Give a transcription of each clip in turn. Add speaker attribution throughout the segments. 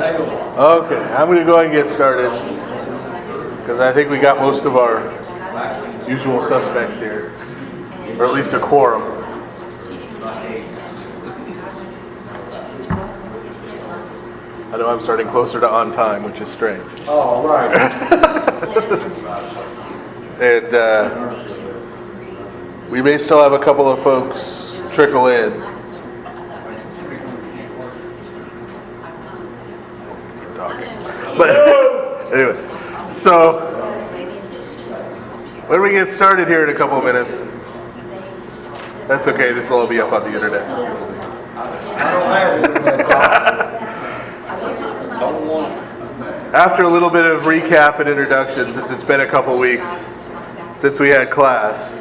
Speaker 1: Okay, I'm going to go ahead and get started because I think we got most of our usual suspects here, or at least a quorum. I know I'm starting closer to on time, which is strange.
Speaker 2: Oh, right.
Speaker 1: And we may still have a couple of folks trickle in. But anyway, so when we get started here in a couple of minutes, that's okay. This will all be up on the internet. After a little bit of recap and introduction, since it's been a couple of weeks since we had class,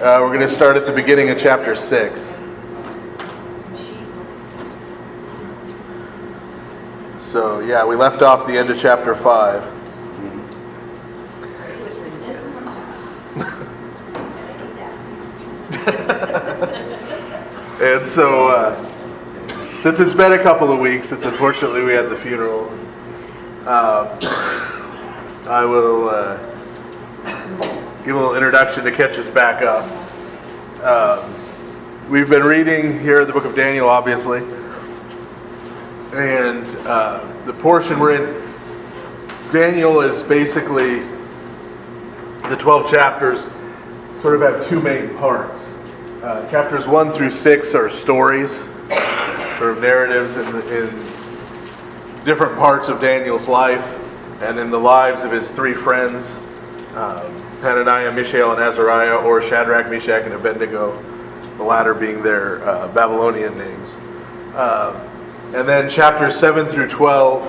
Speaker 1: we're going to start at the beginning of chapter 6. So, yeah, we left off the end of chapter 5. And so, since it's been a couple of weeks, since unfortunately we had the funeral, I will give a little introduction to catch us back up. We've been reading here the book of Daniel, obviously. And the portion we're in, Daniel is basically, the 12 chapters sort of have two main parts. Chapters 1 through 6 are stories, sort of narratives in different parts of Daniel's life and in the lives of his three friends, Hananiah, Mishael, and Azariah, or Shadrach, Meshach, and Abednego, the latter being their Babylonian names. And then chapters 7 through 12,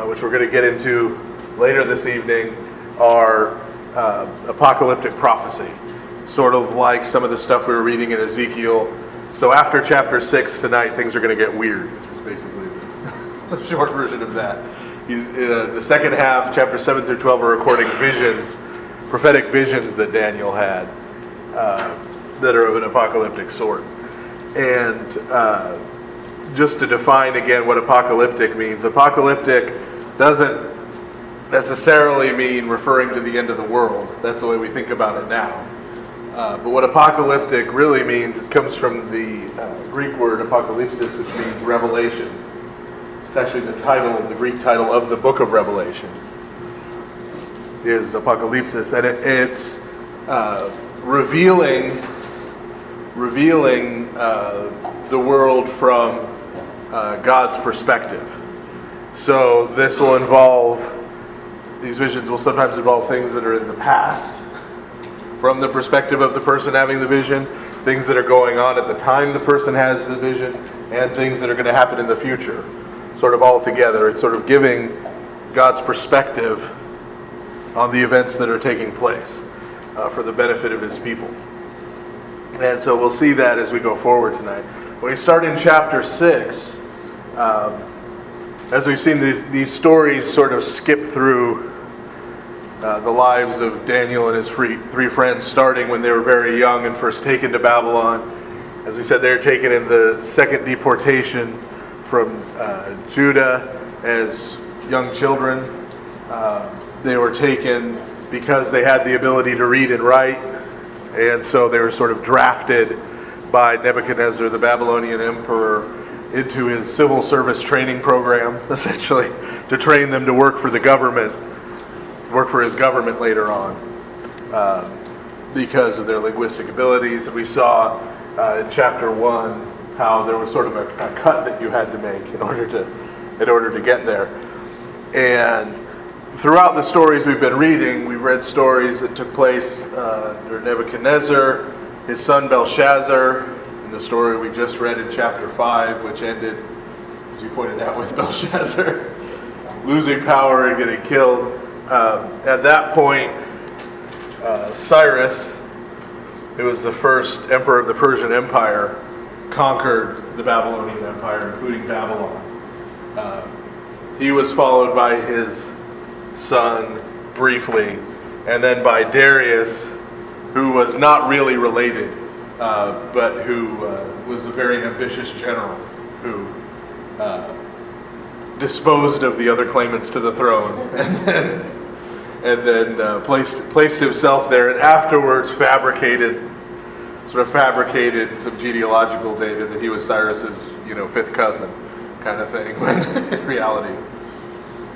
Speaker 1: which we're going to get into later this evening, are apocalyptic prophecy, sort of like some of the stuff we were reading in Ezekiel. So after chapter 6 tonight, things are going to get weird, is basically the short version of that. The second half, chapter 7 through 12, are recording visions, prophetic visions that Daniel had that are of an apocalyptic sort. And just to define again what apocalyptic means, apocalyptic doesn't necessarily mean referring to the end of the world. That's the way we think about it now. But what apocalyptic really means, it comes from the Greek word apocalypsis, which means revelation. It's actually the title, the Greek title of the book of Revelation is apocalypsis, and it's revealing the world from God's perspective. So this will involve, these visions will sometimes involve things that are in the past, from the perspective of the person having the vision, things that are going on at the time the person has the vision, and things that are going to happen in the future, sort of all together. It's sort of giving God's perspective on the events that are taking place for the benefit of his people. And so we'll see that as we go forward tonight. When we start in chapter 6, as we've seen, these stories sort of skip through the lives of Daniel and his three friends, starting when they were very young and first taken to Babylon. As we said, they were taken in the second deportation from Judah as young children. They were taken because they had the ability to read and write, and so they were sort of drafted by Nebuchadnezzar, the Babylonian emperor, into his civil service training program, essentially, to train them to work for the government, work for his government later on, because of their linguistic abilities. And we saw in chapter 1 how there was sort of a cut that you had to make in order to get there. And throughout the stories we've been reading, we've read stories that took place under Nebuchadnezzar, his son Belshazzar, in the story we just read in chapter 5, which ended, as you pointed out, with Belshazzar losing power and getting killed. At that point, Cyrus, who was the first emperor of the Persian Empire, conquered the Babylonian Empire, including Babylon. He was followed by his son briefly, and then by Darius, who was not really related, but who was a very ambitious general who disposed of the other claimants to the throne, and then placed himself there, and afterwards fabricated some genealogical data that he was Cyrus's, fifth cousin, kind of thing. When in reality,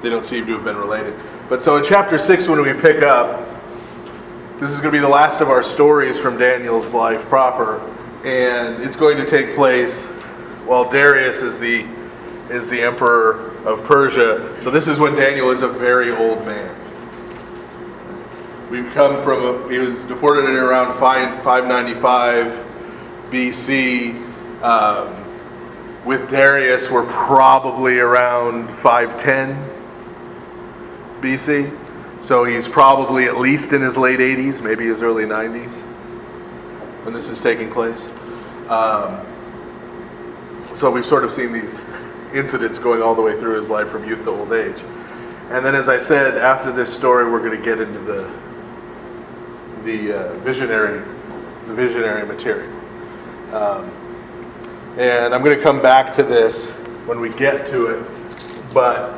Speaker 1: they don't seem to have been related. But so in chapter 6, when we pick up, this is going to be the last of our stories from Daniel's life proper, and it's going to take place while Darius is the emperor of Persia. So this is when Daniel is a very old man. We've come from, he was deported in around 595 BC. With Darius, we're probably around 510 BC. So he's probably at least in his late 80s, maybe his early 90s, when this is taking place. So we've sort of seen these incidents going all the way through his life from youth to old age. And then, as I said, after this story, we're going to get into the visionary material. And I'm going to come back to this when we get to it. But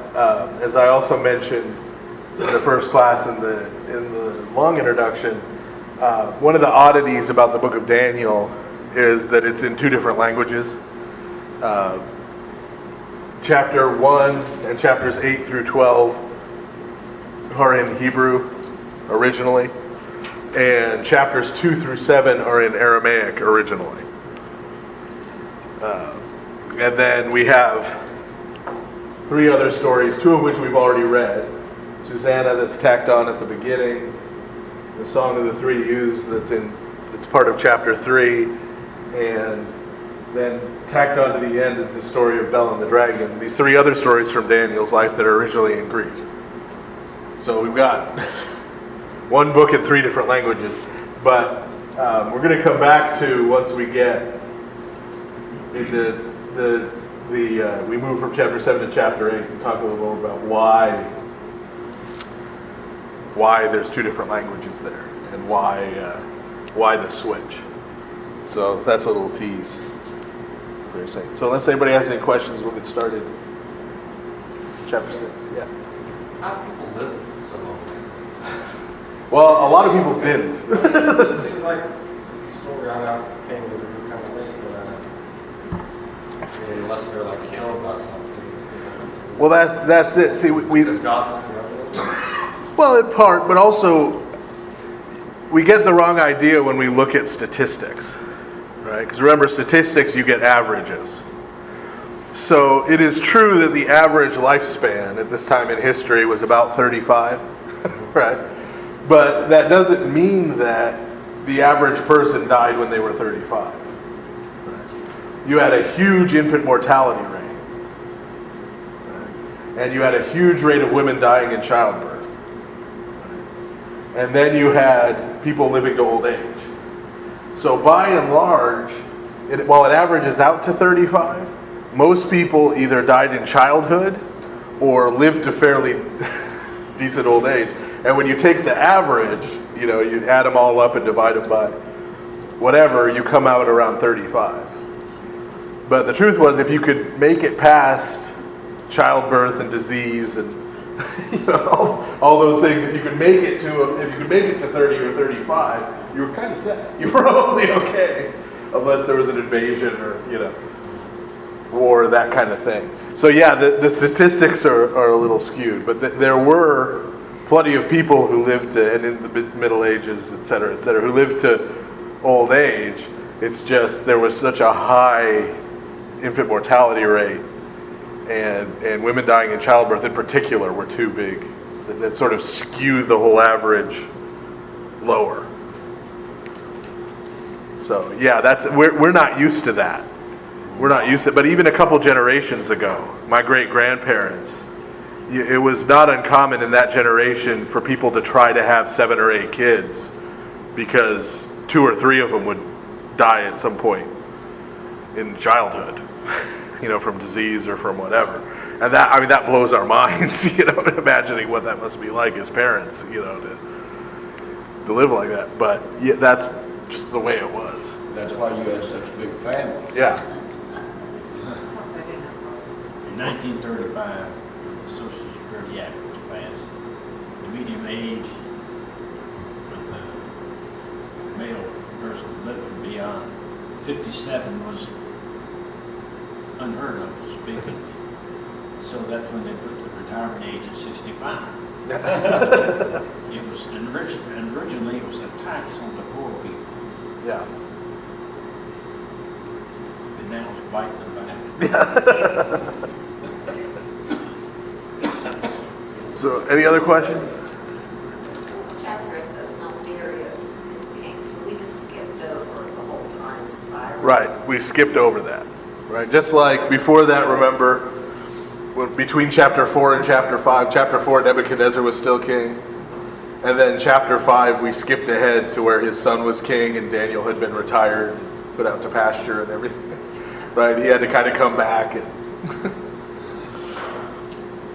Speaker 1: as I also mentioned in the first class in the long introduction, one of the oddities about the book of Daniel is that it's in two different languages. Chapter 1 and chapters 8 through 12 are in Hebrew originally, and chapters 2 through 7 are in Aramaic originally. And then we have 3 other stories, 2 of which we've already read. Susanna, that's tacked on at the beginning. The Song of the Three Youths, that's part of chapter 3. And then tacked on to the end is the story of Bel and the Dragon. These 3 other stories from Daniel's life that are originally in Greek. So we've got one book in 3 different languages. But we're going to come back to, once we get into we move from chapter 7 to chapter 8 and talk a little more about why there's 2 different languages there and why the switch. So that's a little tease. So unless anybody has any questions, we'll get started. Chapter 6, yeah.
Speaker 2: How do people live so long?
Speaker 1: Well, a lot of people didn't.
Speaker 2: It seems like the story I got came with kind of late, but unless they're like killed by something.
Speaker 1: Well, that's it. See, we
Speaker 2: Does God
Speaker 1: well, in part, but also we get the wrong idea when we look at statistics, right? Because remember, statistics, you get averages. So it is true that the average lifespan at this time in history was about 35, right? But that doesn't mean that the average person died when they were 35. Right? You had a huge infant mortality rate. Right? And you had a huge rate of women dying in childbirth. And then you had people living to old age. So by and large, while it averages out to 35, most people either died in childhood or lived to fairly decent old age. And when you take the average, you add them all up and divide them by whatever, you come out around 35. But the truth was, if you could make it past childbirth and disease and all those things, if you could make it to 30 or 35, you were kind of set. You were probably okay, unless there was an invasion or war, that kind of thing. So yeah, the statistics are a little skewed, but there were plenty of people who lived to, and in the Middle Ages, et cetera, who lived to old age. It's just there was such a high infant mortality rate, and women dying in childbirth in particular were too big. That sort of skewed the whole average lower. So yeah, we're not used to that. We're not used to it. But even a couple generations ago, my great-grandparents, it was not uncommon in that generation for people to try to have 7 or 8 kids because 2 or 3 of them would die at some point in childhood, from disease or from whatever. And that blows our minds, imagining what that must be like as parents, to live like that. But yeah, that's just the way it was.
Speaker 3: That's why you had such big families.
Speaker 1: Yeah.
Speaker 3: 1935, when the Social Security Act was passed, the median age with the male person living beyond 57 was unheard of, to speak of. So that's when they put the retirement age at 65. It was originally it was a tax on the poor people,
Speaker 1: Yeah.
Speaker 3: but now it's biting them back.
Speaker 1: So, any other questions?
Speaker 4: This chapter, it says now Darius is king, so we just skipped over the whole time Cyrus.
Speaker 1: Right, we skipped over that. Right, just like before that, remember, between chapter 4 and chapter 5, chapter 4, Nebuchadnezzar was still king. And then chapter 5, we skipped ahead to where his son was king and Daniel had been retired, put out to pasture and everything. Right, he had to kind of come back and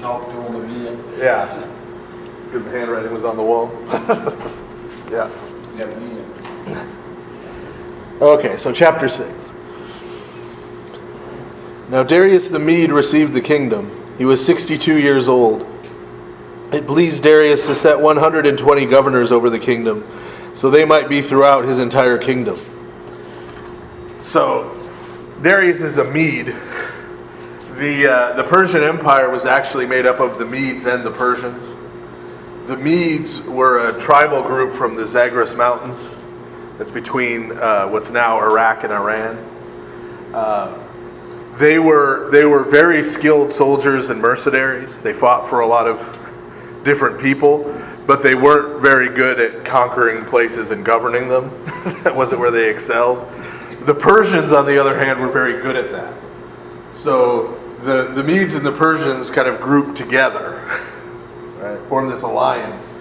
Speaker 5: Talk to him again.
Speaker 1: yeah, because the handwriting was on the wall. Yeah.
Speaker 5: Again.
Speaker 1: Okay, so chapter 6. Now Darius the Mede received the kingdom. He was 62 years old. It pleased Darius to set 120 governors over the kingdom, so they might be throughout his entire kingdom. So Darius is a Mede. The Persian Empire was actually made up of the Medes and the Persians. The Medes were a tribal group from the Zagros Mountains. That's between what's now Iraq and Iran. They were very skilled soldiers and mercenaries. They fought for a lot of different people, but they weren't very good at conquering places and governing them. That wasn't where they excelled. The Persians, on the other hand, were very good at that. So the Medes and the Persians kind of grouped together, right, formed this alliance,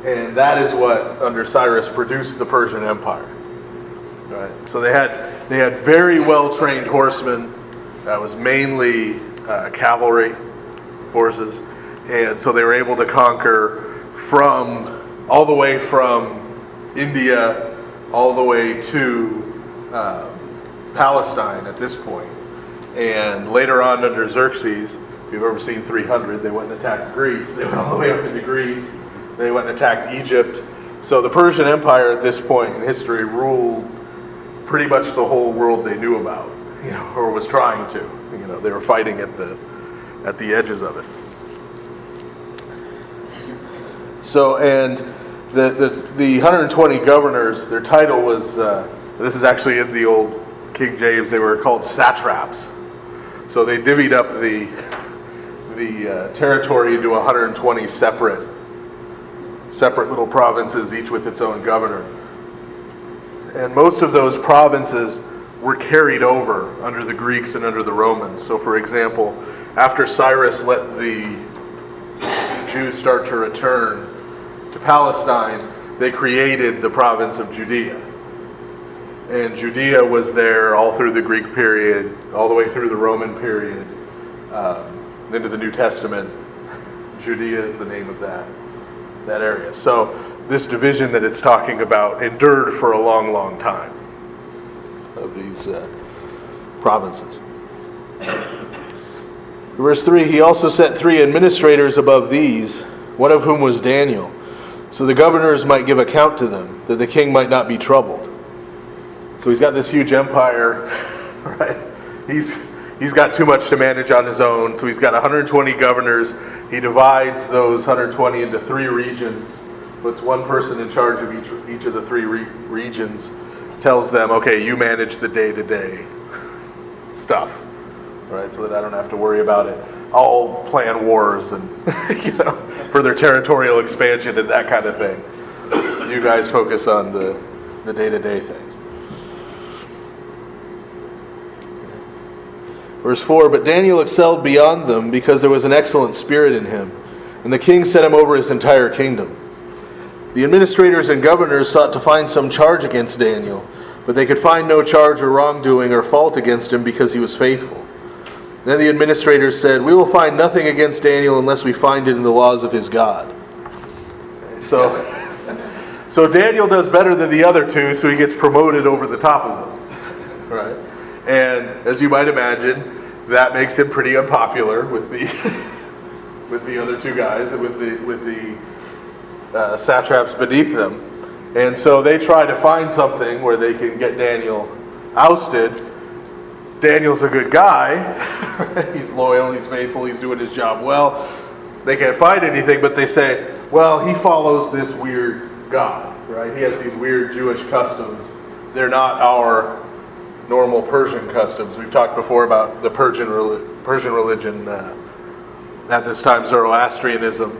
Speaker 1: and that is what, under Cyrus, produced the Persian Empire. Right? So they had very well-trained horsemen. That was mainly cavalry forces, and so they were able to conquer all the way from India all the way to Palestine at this point. And later on under Xerxes, if you've ever seen 300, they went and attacked Greece. They went all the way up into Greece. They went and attacked Egypt. So the Persian Empire at this point in history ruled pretty much the whole world they knew about, or was trying to. They were fighting at the edges of it. So, and the 120 governors, their title was, this is actually in the old King James, they were called satraps. So they divvied up the territory into 120 separate little provinces, each with its own governor. And most of those provinces were carried over under the Greeks and under the Romans. So for example, after Cyrus let the Jews start to return to Palestine, they created the province of Judea. And Judea was there all through the Greek period, all the way through the Roman period, into the New Testament. Judea is the name of that area. So this division that it's talking about endured for a long, long time of these provinces. Verse 3, he also set 3 administrators above these, one of whom was Daniel, so the governors might give account to them, that the king might not be troubled. So he's got this huge empire, right? He's got too much to manage on his own, so he's got 120 governors. He divides those 120 into 3 regions, puts one person in charge of each of the 3 regions, tells them, okay, you manage the day-to-day stuff, right? So that I don't have to worry about it. I'll plan wars and for their territorial expansion and that kind of thing. You guys focus on the day-to-day things. Verse 4, but Daniel excelled beyond them because there was an excellent spirit in him, and the king set him over his entire kingdom. The administrators and governors sought to find some charge against Daniel, but they could find no charge or wrongdoing or fault against him because he was faithful. Then the administrators said, we will find nothing against Daniel unless we find it in the laws of his God. So Daniel does better than the other 2, so he gets promoted over the top of them. Right? And as you might imagine, that makes him pretty unpopular with the with the other two guys and with the satraps beneath them. And so they try to find something where they can get Daniel ousted. Daniel's a good guy. He's loyal, he's faithful, he's doing his job well. They can't find anything, but they say, well, he follows this weird God, right? He has these weird Jewish customs. They're not our normal Persian customs. We've talked before about the Persian religion, at this time Zoroastrianism,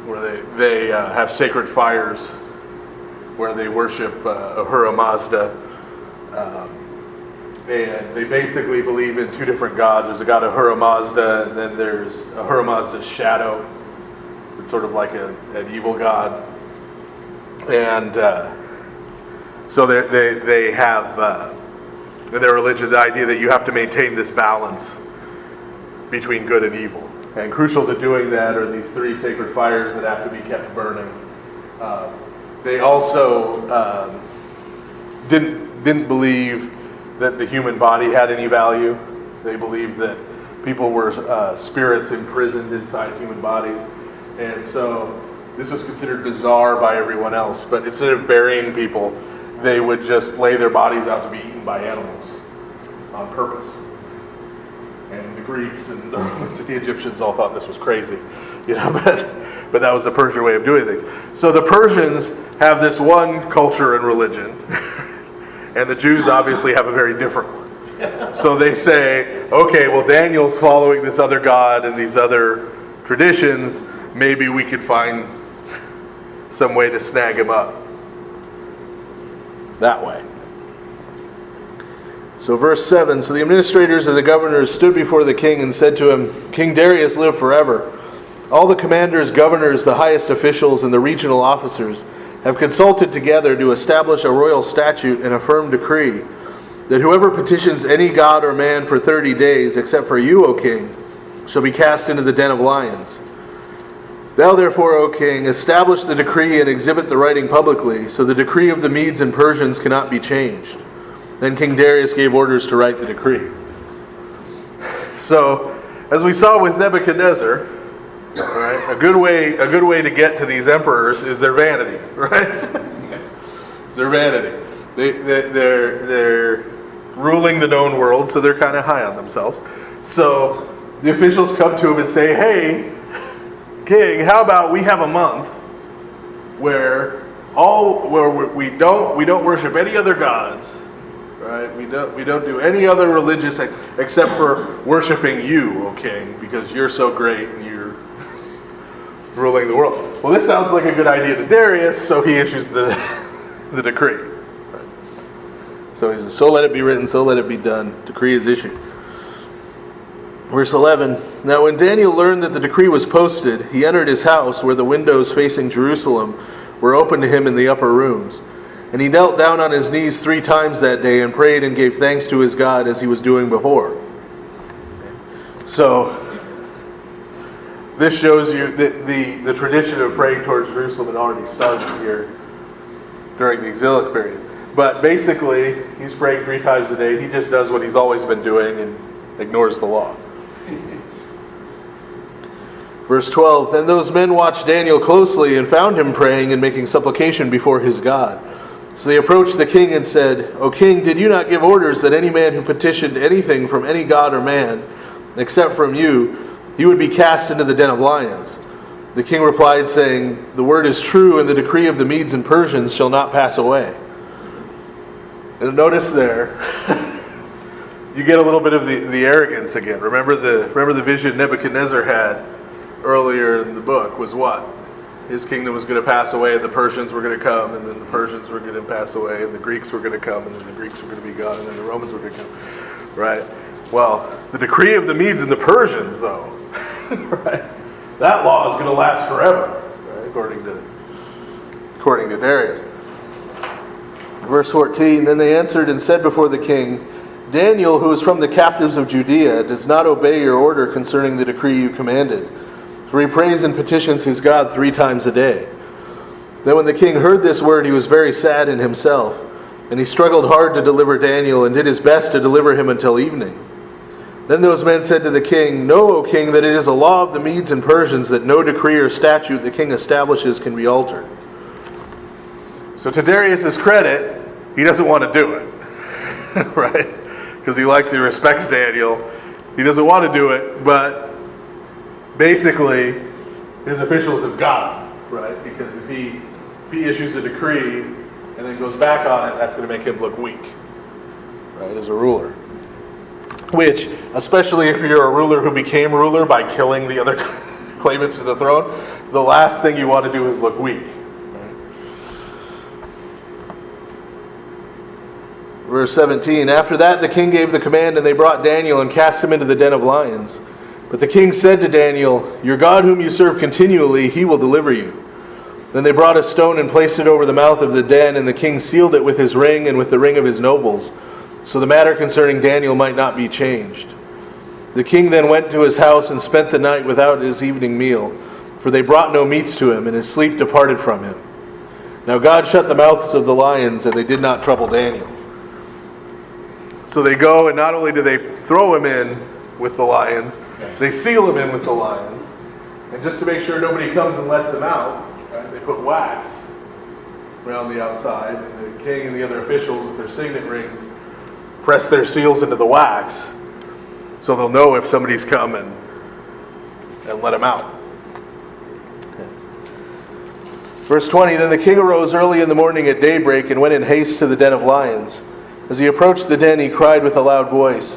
Speaker 1: where they have sacred fires, where they worship Ahura Mazda. And they basically believe in two different gods. There's a god Ahura Mazda, and then there's Ahura Mazda's shadow. It's sort of like an evil god. And so they have in their religion the idea that you have to maintain this balance between good and evil. And crucial to doing that are these three sacred fires that have to be kept burning. They also didn't believe that the human body had any value. They believed that people were spirits imprisoned inside human bodies. And so this was considered bizarre by everyone else. But instead of burying people, they would just lay their bodies out to be eaten by animals on purpose. And the Greeks and the Romans and the Egyptians all thought this was crazy, but that was the Persian way of doing things. So the Persians have this one culture and religion, and the Jews obviously have a very different one. So they say, okay, well, Daniel's following this other god and these other traditions. Maybe we could find some way to snag him up that way. So verse 7, so the administrators and the governors stood before the king and said to him, King Darius, live forever. All the commanders, governors, the highest officials, and the regional officers have consulted together to establish a royal statute and a firm decree that whoever petitions any god or man for 30 days, except for you, O king, shall be cast into the den of lions. Now therefore, O king, establish the decree and exhibit the writing publicly, so the decree of the Medes and Persians cannot be changed. Then King Darius gave orders to write the decree. So, as we saw with Nebuchadnezzar, right, a good way to get to these emperors is their vanity, right? It's their vanity. They're ruling the known world, so they're kind of high on themselves. So the officials come to him and say, "Hey, king, how about we have a month where we don't worship any other gods." Right? We don't do any other religious except for worshiping you, O king, because you're so great and you're ruling the world. Well, this sounds like a good idea to Darius, so he issues the decree. Right? So he says, so let it be written, so let it be done. Decree is issued. Verse 11, now when Daniel learned that the decree was posted, he entered his house where the windows facing Jerusalem were open to him in the upper rooms. And he knelt down on his knees 3 times that day and prayed and gave thanks to his God as he was doing before. So, this shows you that the tradition of praying towards Jerusalem had already started here during the exilic period. But basically, he's praying 3 times a day. He just does what he's always been doing and ignores the law. Verse 12, then those men watched Daniel closely and found him praying and making supplication before his God. So they approached the king and said, O king, did you not give orders that any man who petitioned anything from any god or man, except from you, he would be cast into the den of lions? The king replied, saying, the word is true, and the decree of the Medes and Persians shall not pass away. And notice there, you get a little bit of the arrogance again. Remember the vision Nebuchadnezzar had earlier in the book was what? His kingdom was going to pass away, and the Persians were going to come, and then the Persians were going to pass away, and the Greeks were going to come, and then the Greeks were going to be gone, and then the Romans were going to come. Right? Well, the decree of the Medes and the Persians, though, right? That law is going to last forever, right? According to Darius. Verse 14, then they answered and said before the king, Daniel, who is from the captives of Judea, does not obey your order concerning the decree you commanded. For he prays and petitions his God 3 times a day. Then when the king heard this word, he was very sad in himself, and he struggled hard to deliver Daniel, and did his best to deliver him until evening. Then those men said to the king, "Know, O king, that it is a law of the Medes and Persians that no decree or statute the king establishes can be altered." So to Darius's credit, he doesn't want to do it, right? Because he respects Daniel. He doesn't want to do it, but basically his officials have got him, right? Because if he issues a decree and then goes back on it, that's going to make him look weak, right, as a ruler. Which, especially if you're a ruler who became ruler by killing the other claimants to the throne, the last thing you want to do is look weak. Right? Verse 17, after that the king gave the command, and they brought Daniel and cast him into the den of lions. But the king said to Daniel, "Your God whom you serve continually, he will deliver you." Then they brought a stone and placed it over the mouth of the den, and the king sealed it with his ring and with the ring of his nobles, so the matter concerning Daniel might not be changed. The king then went to his house and spent the night without his evening meal, for they brought no meats to him, and his sleep departed from him. Now God shut the mouths of the lions, and they did not trouble Daniel. So they go, and not only do they throw him in with the lions, they seal him in with the lions. And just to make sure nobody comes and lets him out, right, they put wax around the outside. And the king and the other officials with their signet rings press their seals into the wax so they'll know if somebody's come and let him out. Okay. Verse 20, then the king arose early in the morning at daybreak and went in haste to the den of lions. As he approached the den, he cried with a loud voice,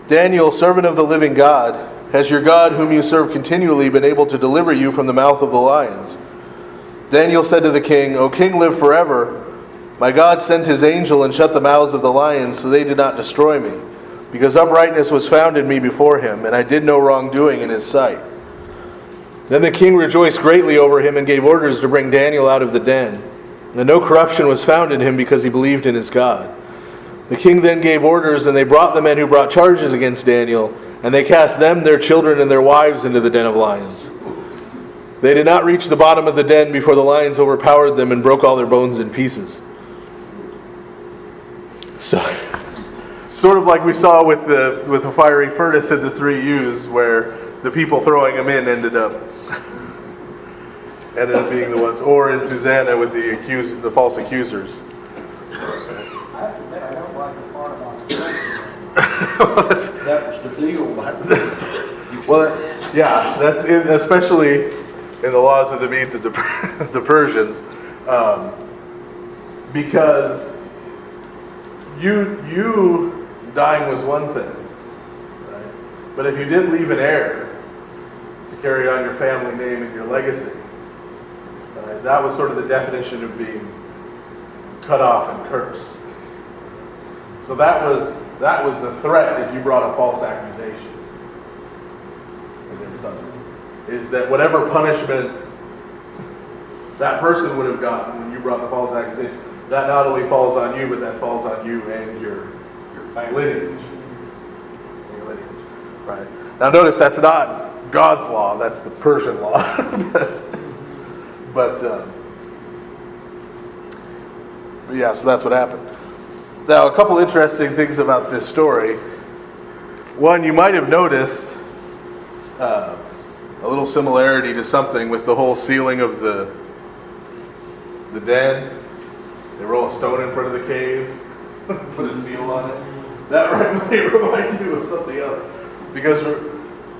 Speaker 1: "Daniel, servant of the living God, has your God, whom you serve continually, been able to deliver you from the mouth of the lions?" Daniel said to the king, "O king, live forever. My God sent his angel and shut the mouths of the lions, so they did not destroy me, because uprightness was found in me before him, and I did no wrongdoing in his sight." Then the king rejoiced greatly over him and gave orders to bring Daniel out of the den. And no corruption was found in him because he believed in his God. The king then gave orders, and they brought the men who brought charges against Daniel, and they cast them, their children, and their wives into the den of lions. They did not reach the bottom of the den before the lions overpowered them and broke all their bones in pieces. So, sort of like we saw with the fiery furnace and the 3 U's, where the people throwing them in ended up being the ones, or in Susanna with the false accusers.
Speaker 2: I have to admit, I don't like the part about the
Speaker 5: That was the deal back then.
Speaker 1: Well, yeah, that's especially in the laws of the Medes and the Persians, because you dying was one thing, right? But if you didn't leave an heir to carry on your family name and your legacy, right, that was sort of the definition of being cut off and cursed. So that was the threat if you brought a false accusation against somebody, is that whatever punishment that person would have gotten when you brought the false accusation, that not only falls on you, but that falls on you and your lineage. Your lineage. Right. Now notice that's not God's law, that's the Persian law. but yeah, so that's what happened. Now, a couple interesting things about this story. One, you might have noticed a little similarity to something with the whole sealing of the den. They roll a stone in front of the cave, put a seal on it. That might remind you of something else. Because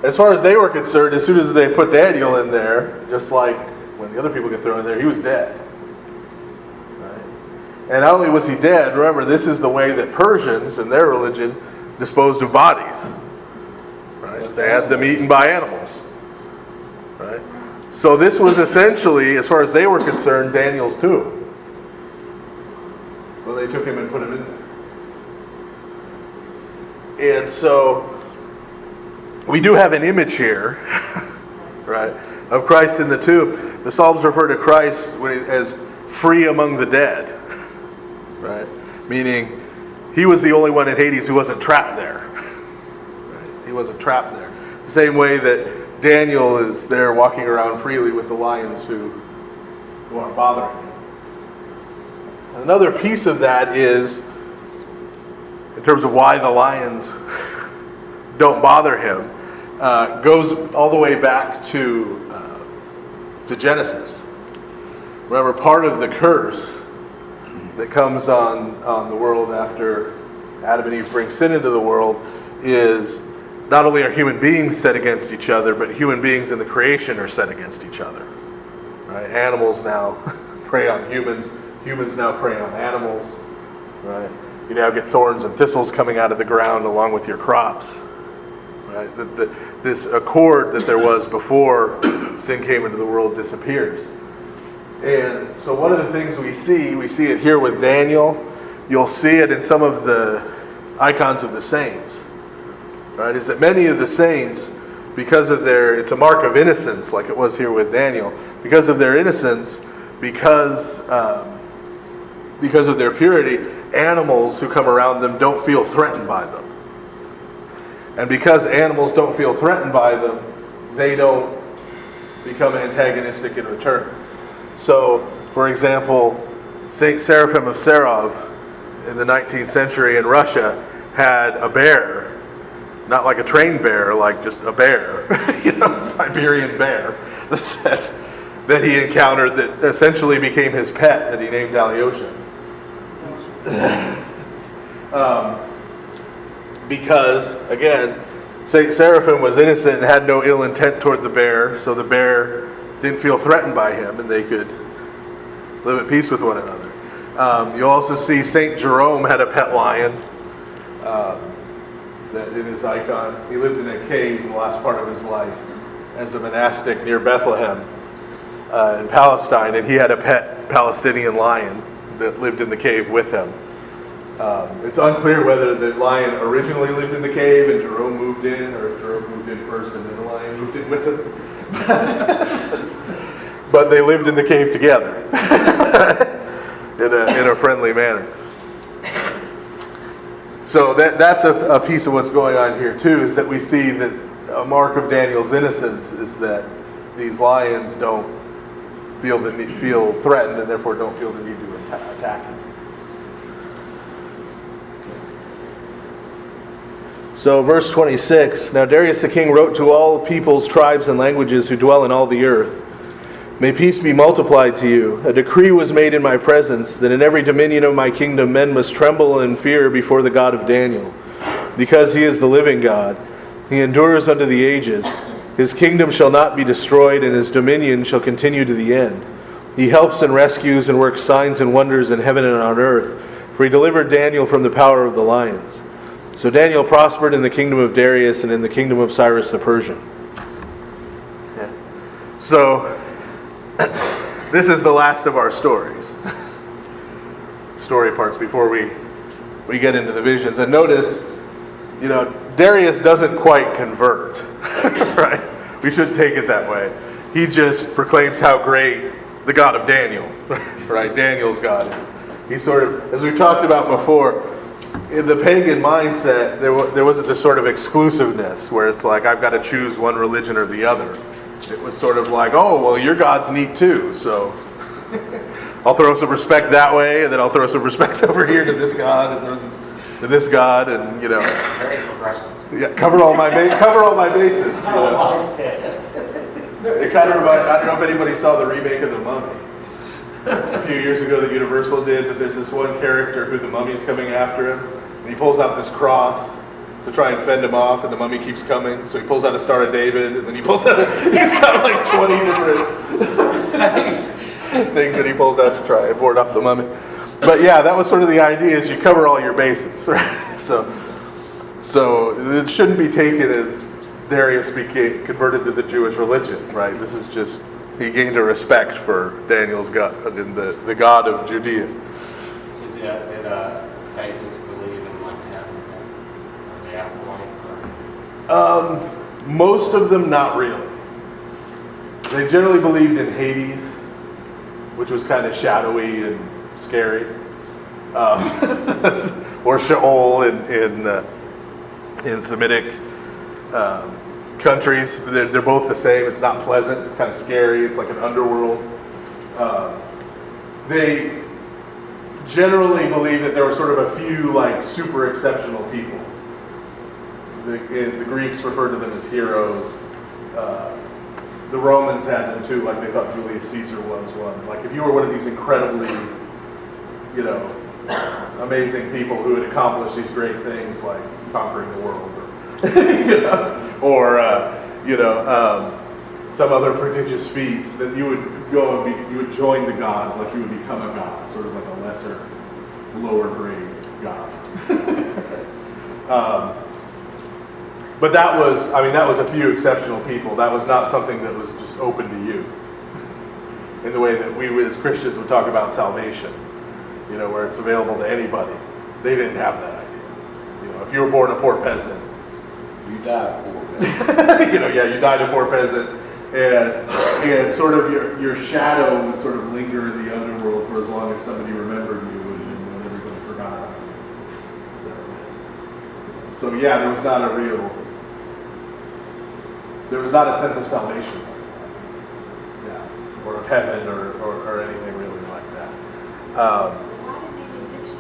Speaker 1: as far as they were concerned, as soon as they put Daniel in there, just like when the other people get thrown in there, he was dead. Right? And not only was he dead, remember, this is the way that Persians in their religion disposed of bodies. Right? They had them eaten by animals. Right? So this was essentially, as far as they were concerned, Daniel's tomb. Well, they took him and put him in there. And so we do have an image here, right, of Christ in the tomb. The Psalms refer to Christ as free among the dead, right? Meaning he was the only one in Hades who wasn't trapped there. Right? He wasn't trapped there. The same way that Daniel is there walking around freely with the lions who aren't bothering him. Another piece of that is, in terms of why the lions don't bother him, goes all the way back to Genesis. Remember, part of the curse that comes on the world after Adam and Eve bring sin into the world is not only are human beings set against each other, but human beings in the creation are set against each other. Right? Animals now prey on humans. Humans now prey on animals. Right? You now get thorns and thistles coming out of the ground along with your crops. Right? This accord that there was before sin came into the world disappears. And so one of the things we see it here with Daniel. You'll see it in some of the icons of the saints. Right? Is that many of the saints, because of it's a mark of innocence, like it was here with Daniel, because of their innocence, because of their purity, animals who come around them don't feel threatened by them. And because animals don't feel threatened by them, they don't become antagonistic in return. So, for example, Saint Seraphim of Sarov in the 19th century in Russia had a bear, not like a trained bear, like just a bear, Siberian bear that he encountered that essentially became his pet that he named Alyosha. Because, again, Saint Seraphim was innocent and had no ill intent toward the bear, so the bear didn't feel threatened by him, and they could live at peace with one another. You'll also see Saint Jerome had a pet lion that in his icon. He lived in a cave in the last part of his life as a monastic near Bethlehem in Palestine, and he had a pet Palestinian lion that lived in the cave with him. It's unclear whether the lion originally lived in the cave and Jerome moved in, or if Jerome moved in first and then the lion moved in with him. But they lived in the cave together in a friendly manner. So that's a piece of what's going on here too, is that we see that a mark of Daniel's innocence is that these lions don't feel threatened and therefore don't feel the need to attack him. So verse 26, now Darius the king wrote to all peoples, tribes, and languages who dwell in all the earth. May peace be multiplied to you. A decree was made in my presence that in every dominion of my kingdom men must tremble and fear before the God of Daniel, because he is the living God. He endures unto the ages. His kingdom shall not be destroyed, and his dominion shall continue to the end. He helps and rescues and works signs and wonders in heaven and on earth, for he delivered Daniel from the power of the lions. So Daniel prospered in the kingdom of Darius and in the kingdom of Cyrus the Persian. Yeah. So this is the last of our stories. Story parts before we get into the visions. And notice, Darius doesn't quite convert. Right? We shouldn't take it that way. He just proclaims how great the God of Daniel, right? Daniel's God is. He sort of, as we've talked about before, in the pagan mindset, there wasn't this sort of exclusiveness where it's like, I've got to choose one religion or the other. It was sort of like, oh, well, your God's neat too, so I'll throw some respect that way, and then I'll throw some respect over here to this God, and to this God, and
Speaker 2: Very progressive.
Speaker 1: yeah, cover all my bases. It kind of reminds, I don't know if anybody saw the remake of The Mummy a few years ago that Universal did, but there's this one character who the mummy's coming after him, and he pulls out this cross to try and fend him off, and the mummy keeps coming, so he pulls out a Star of David, and then he pulls out he's got like 20 different things that he pulls out to try and ward off the mummy. But yeah, that was sort of the idea, is you cover all your bases, right? So it shouldn't be taken as Darius became converted to the Jewish religion, right? This is just, he gained a respect for Daniel's God and the God of Judea.
Speaker 2: Did pagans believe in like heaven or the afterlife?
Speaker 1: Most of them, not really. They generally believed in Hades, which was kind of shadowy and scary, or Sheol in Semitic countries. They're both the same. It's not pleasant. It's kind of scary. It's like an underworld. They generally believe that there were sort of a few like super exceptional people the Greeks referred to them as heroes. The Romans had them too, like they thought Julius Caesar was one. Like if you were one of these incredibly, amazing people who had accomplished these great things, like conquering the world, or some other prodigious feats, that you would go and you would join the gods, like you would become a god, sort of like a lesser, lower grade god. But that was a few exceptional people. That was not something that was just open to you. In the way that we as Christians would talk about salvation, where it's available to anybody. They didn't have that idea. If you were born a poor peasant,
Speaker 5: You died poor, man.
Speaker 1: you died a poor peasant, and sort of your shadow would sort of linger in the underworld for as long as somebody remembered you, and when everybody forgot about you. So there was not a sense of salvation, or of heaven, or anything really like that.
Speaker 6: Why did the Egyptians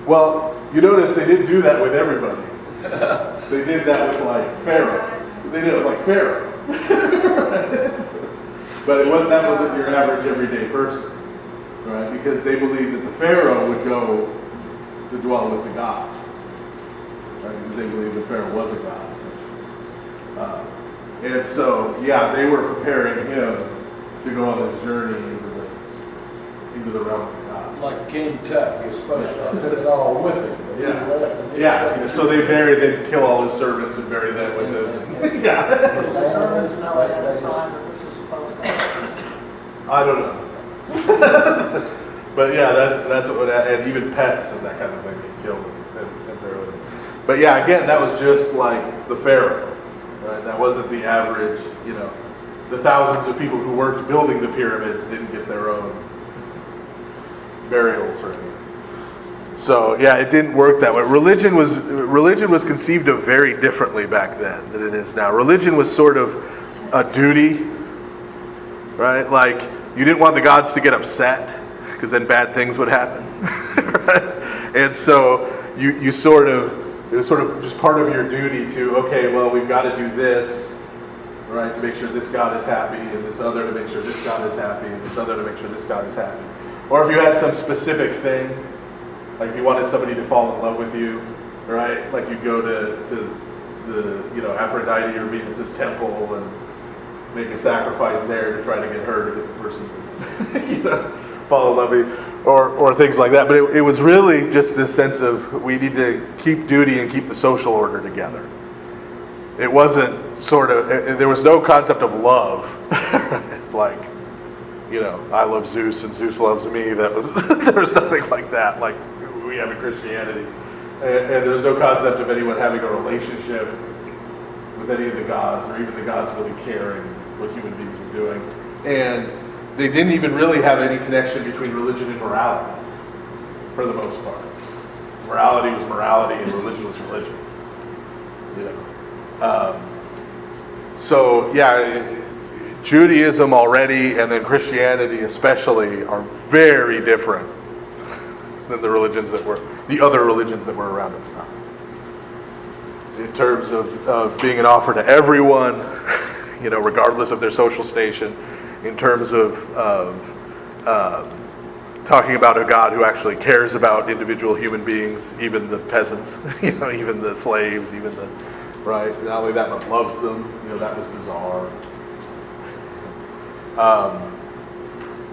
Speaker 6: make
Speaker 1: Well, you notice they didn't do that with everybody. They did that with Pharaoh. They did it like Pharaoh. But that wasn't your average everyday person, right? Because they believed that the Pharaoh would go to dwell with the gods, right? Because they believed that Pharaoh was a god, essentially. And so, they were preparing him to go on this journey into the realm of the gods.
Speaker 5: Like King Tut, you're supposed to put it all with him.
Speaker 1: So they'd kill all his servants and bury them with him.
Speaker 2: Did the servants know ahead of time that this was supposed to happen?
Speaker 1: I don't know. But that's what, and even pets and that kind of thing, they killed and buried them. But again, that was just like the Pharaoh, right? That wasn't the average, the thousands of people who worked building the pyramids didn't get their own burials or anything. So it didn't work that way. Religion was conceived of very differently back then than it is now. Religion was sort of a duty, right? Like you didn't want the gods to get upset because then bad things would happen, right? And so it was sort of just part of your duty to, okay, well, we've got to do this, right, to make sure this God is happy, and this other to make sure this God is happy, and this other to make sure this God is happy. Or if you had some specific thing, like you wanted somebody to fall in love with you, right? Like you go to the Aphrodite or Venus's temple and make a sacrifice there to try to get her to get the person to fall in love with you, or things like that. But it was really just this sense of we need to keep duty and keep the social order together. It wasn't there was no concept of love, like, I love Zeus and Zeus loves me. There was nothing like that, like we have in Christianity. And there's no concept of anyone having a relationship with any of the gods, or even the gods really caring what human beings were doing. And they didn't even really have any connection between religion and morality, for the most part. Morality was morality, and religion was religion. Judaism already, and then Christianity especially, are very different than the other religions that were around at the time. In terms of being an offer to everyone, regardless of their social station. In terms of talking about a God who actually cares about individual human beings, even the peasants, even the slaves, right? Not only that, but loves them. That was bizarre.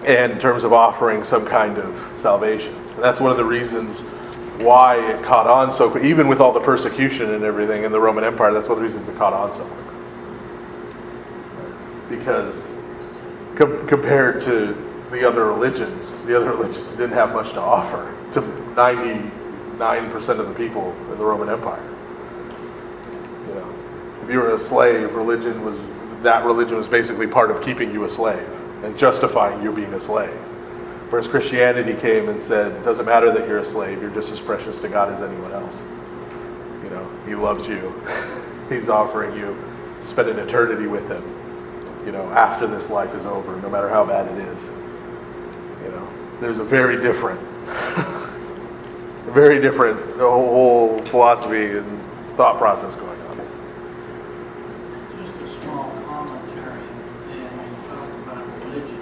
Speaker 1: And in terms of offering some kind of salvation. And that's one of the reasons why it caught on so quick, even with all the persecution and everything in the Roman Empire. That's one of the reasons it caught on so quickly. Because compared to the other religions didn't have much to offer to 99% of the people in the Roman Empire. If you were a slave, religion was basically part of keeping you a slave and justifying you being a slave. Whereas Christianity came and said, it doesn't matter that you're a slave, you're just as precious to God as anyone else. He loves you. He's offering you to spend an eternity with him, after this life is over, no matter how bad it is. There's a very different very different whole philosophy and thought process going on.
Speaker 2: Just a small commentary, and you talk about religion.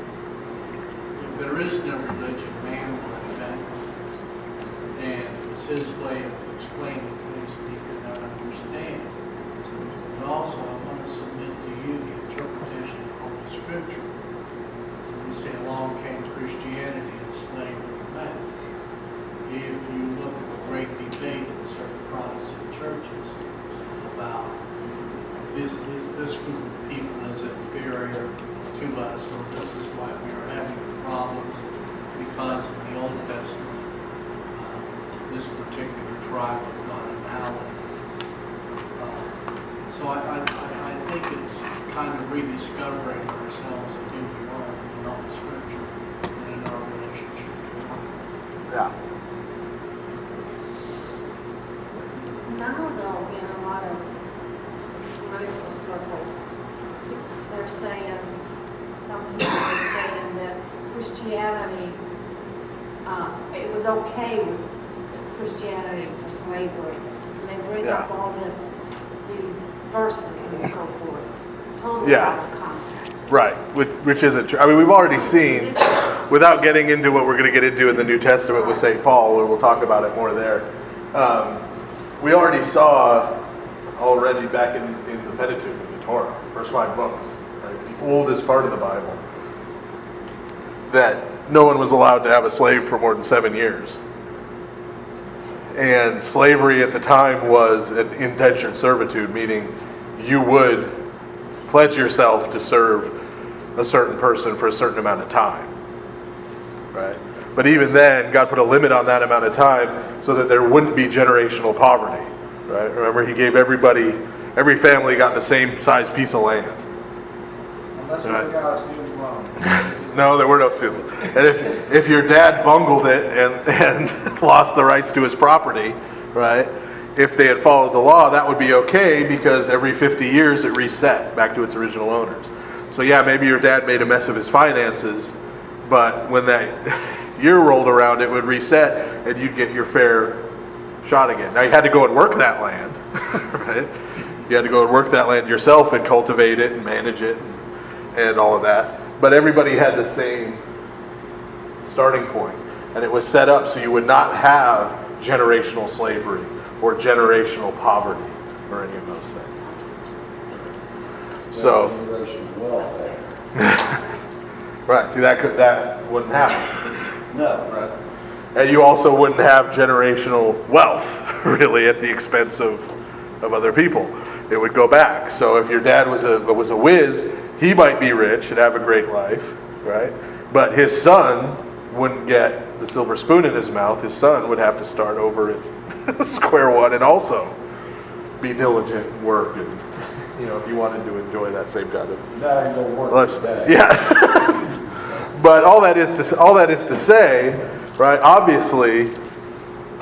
Speaker 2: If there is no religion, man will invent one. And it's his way of explaining things that he could not understand. But also, I want to submit to you the interpretation of Holy Scripture. We say along came Christianity and slavery met. If you look at the great debate in certain Protestant churches about this group of people is inferior to us, or this is why we are having problems, because in the Old Testament, this particular tribe was not an ally. So I think it's kind of rediscovering ourselves and who we are in all the Scripture and in our relationship to God.
Speaker 1: Yeah.
Speaker 6: Now, though, in a lot of political circles, they're saying, some people are saying that Christianity, it was okay with Christianity for slavery. And they bring up all these verses and so forth, totally out of context.
Speaker 1: Right, which isn't true. I mean, we've already seen, without getting into what we're going to get into in the New Testament with St. Paul, or we'll talk about it more there, we already saw already back in the Pentateuch, in the Torah, first 5 books, right, the oldest part of the Bible, that no one was allowed to have a slave for more than 7 years. And slavery at the time was an indentured servitude, meaning you would pledge yourself to serve a certain person for a certain amount of time, right? But even then, God put a limit on that amount of time so that there wouldn't be generational poverty, right? Remember, he gave every family got the same size piece of land.
Speaker 2: Unless
Speaker 1: Right.
Speaker 2: we got a student loan.
Speaker 1: No, there were no students. And if your dad bungled it and lost the rights to his property, right? If they had followed the law, that would be okay because every 50 years it reset back to its original owners. So yeah, maybe your dad made a mess of his finances, but when that year rolled around, it would reset and you'd get your fair shot again. Now you had to go and work that land, right? You had to go and work that land yourself and cultivate it and manage it and all of that. But everybody had the same starting point, and it was set up so you would not have generational slavery or generational poverty or any of those things. So,
Speaker 5: Generational welfare.
Speaker 1: right, see that wouldn't happen,
Speaker 5: No.
Speaker 1: right? And you also wouldn't have generational wealth really at the expense of other people. It would go back. So if your dad was a whiz, he might be rich and have a great life, right? But his son wouldn't get the silver spoon in his mouth. His son would have to start over at square one and also be diligent and work, and if you wanted to enjoy that same kind of
Speaker 5: That ain't gonna work
Speaker 1: lifestyle.
Speaker 5: today.
Speaker 1: Yeah. But all that is to say, right? Obviously,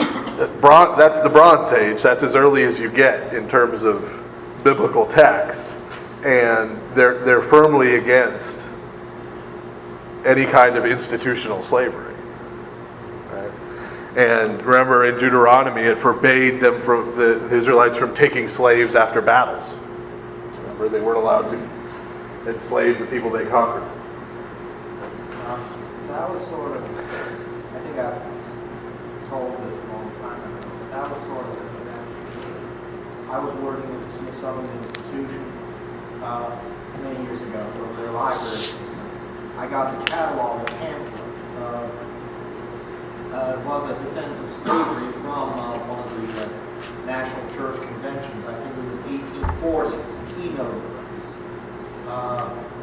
Speaker 1: that's the Bronze Age. That's as early as you get in terms of biblical text. And they're firmly against any kind of institutional slavery. Right? And remember, in Deuteronomy, it forbade them from the Israelites from taking slaves after battles. Remember, they weren't allowed to enslave the people they conquered.
Speaker 2: That was sort of, I think I've told this a long time ago, that was sort of, I was working at the Smithsonian Institution many years ago, for their library. I got the catalog of pamphlet. It was a defense of slavery from one of the National Church Conventions. I think it was 1840. It was a keynote address.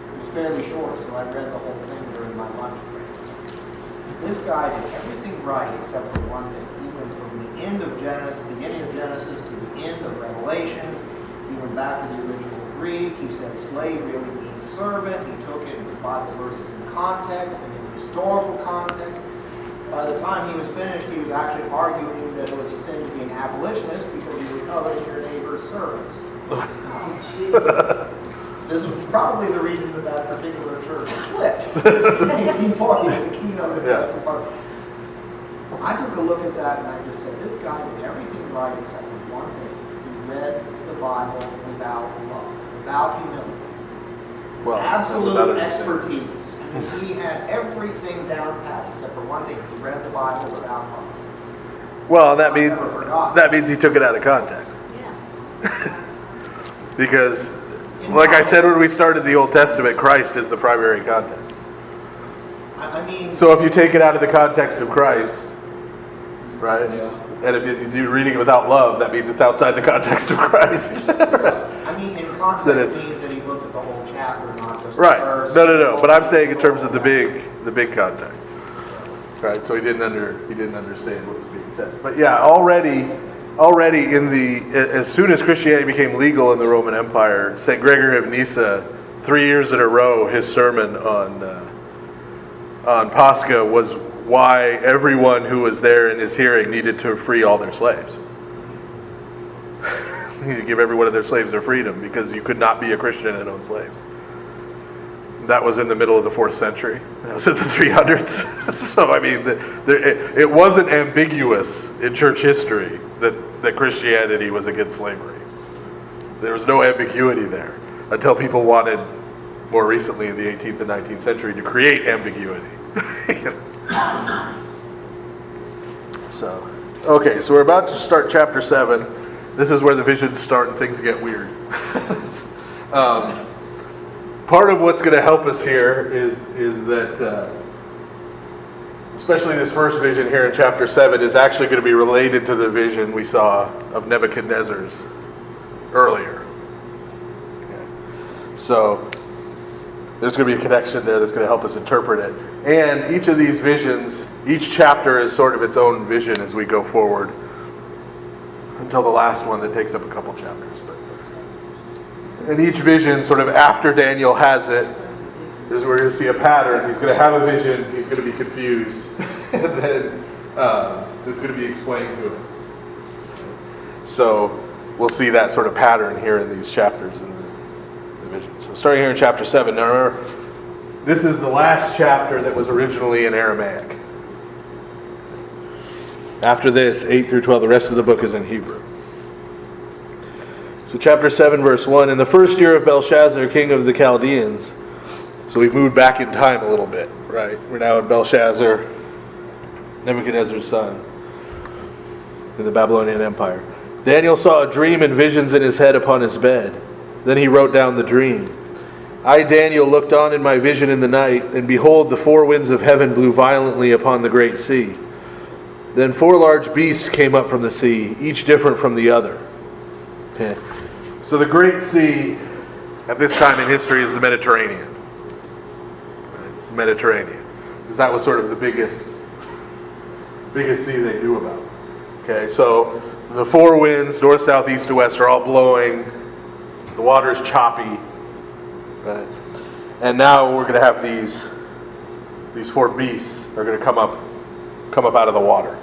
Speaker 2: It was fairly short, so I read the whole thing during my lunch break. This guy did everything right except for one thing. He went from the end of Genesis, beginning of Genesis, to the end of Revelation. He went back to the original Greek. He said slave really means servant. He took it in the Bible verses in context and in historical context. By the time he was finished, he was actually arguing that it was a sin to be an abolitionist because you were coveting your neighbor's servants.
Speaker 6: Oh, jeez.
Speaker 2: This was probably the reason that particular church split. 1840 was the keynote address.
Speaker 7: I took a look at that and I just said, this guy did everything right except for one thing. He read the Bible without love, without humility.
Speaker 1: Well, without
Speaker 7: Absolute
Speaker 1: understanding.
Speaker 7: expertise. I mean, he had everything down pat except for one thing. He read the Bible without love.
Speaker 1: Well, that means he took it out of context.
Speaker 4: Yeah.
Speaker 1: Because, like I said when we started the Old Testament, Christ is the primary context.
Speaker 7: I mean,
Speaker 1: So if you take it out of the context of Christ, right?
Speaker 5: Yeah.
Speaker 1: And if you're reading it without love, that means it's outside the context of Christ.
Speaker 7: I mean, in
Speaker 1: Then
Speaker 7: context
Speaker 1: it's-
Speaker 7: means that he looked at the whole chapter, not just the
Speaker 1: Right.
Speaker 7: verse.
Speaker 1: No. But I'm saying in terms of the big context. Right. So he didn't understand what was being said. But yeah, already as soon as Christianity became legal in the Roman Empire, St. Gregory of Nyssa, 3 years in a row, his sermon on Pascha was why everyone who was there in his hearing needed to free all their slaves. You need to give every one of their slaves their freedom, because you could not be a Christian and own slaves. That was in the middle of the 4th century. That was in the 300s. So, I mean, it wasn't ambiguous in church history that Christianity was against slavery. There was no ambiguity there until people wanted, more recently in the 18th and 19th century, to create ambiguity. So we're about to start chapter 7. This is where the visions start and things get weird. Part of what's going to help us here is that, especially this first vision here in chapter 7, is actually going to be related to the vision we saw of Nebuchadnezzar's earlier. Okay. So there's going to be a connection there that's going to help us interpret it. And each of these visions, each chapter is sort of its own vision as we go forward, until the last one that takes up a couple chapters. And each vision, sort of after Daniel has it, is we're going to see a pattern. He's going to have a vision, he's going to be confused, and then it's going to be explained to him. So we'll see that sort of pattern here in these chapters in the vision. So starting here in chapter 7, now remember, this is the last chapter that was originally in Aramaic. After this, 8 through 12, the rest of the book is in Hebrew. So chapter 7, verse 1, in the first year of Belshazzar, king of the Chaldeans. So we've moved back in time a little bit, right? We're now in Belshazzar, Nebuchadnezzar's son, in the Babylonian Empire. Daniel saw a dream and visions in his head upon his bed. Then he wrote down the dream. I, Daniel, looked on in my vision in the night, and behold, the 4 winds of heaven blew violently upon the great sea. Then 4 large beasts came up from the sea, each different from the other. Okay. So the Great Sea at this time in history is the Mediterranean. It's the Mediterranean. Because that was sort of the biggest sea they knew about. Okay, so the 4 winds, north, south, east, and west, are all blowing. The water is choppy. Right? And now we're going to have these 4 beasts are going to come up out of the water.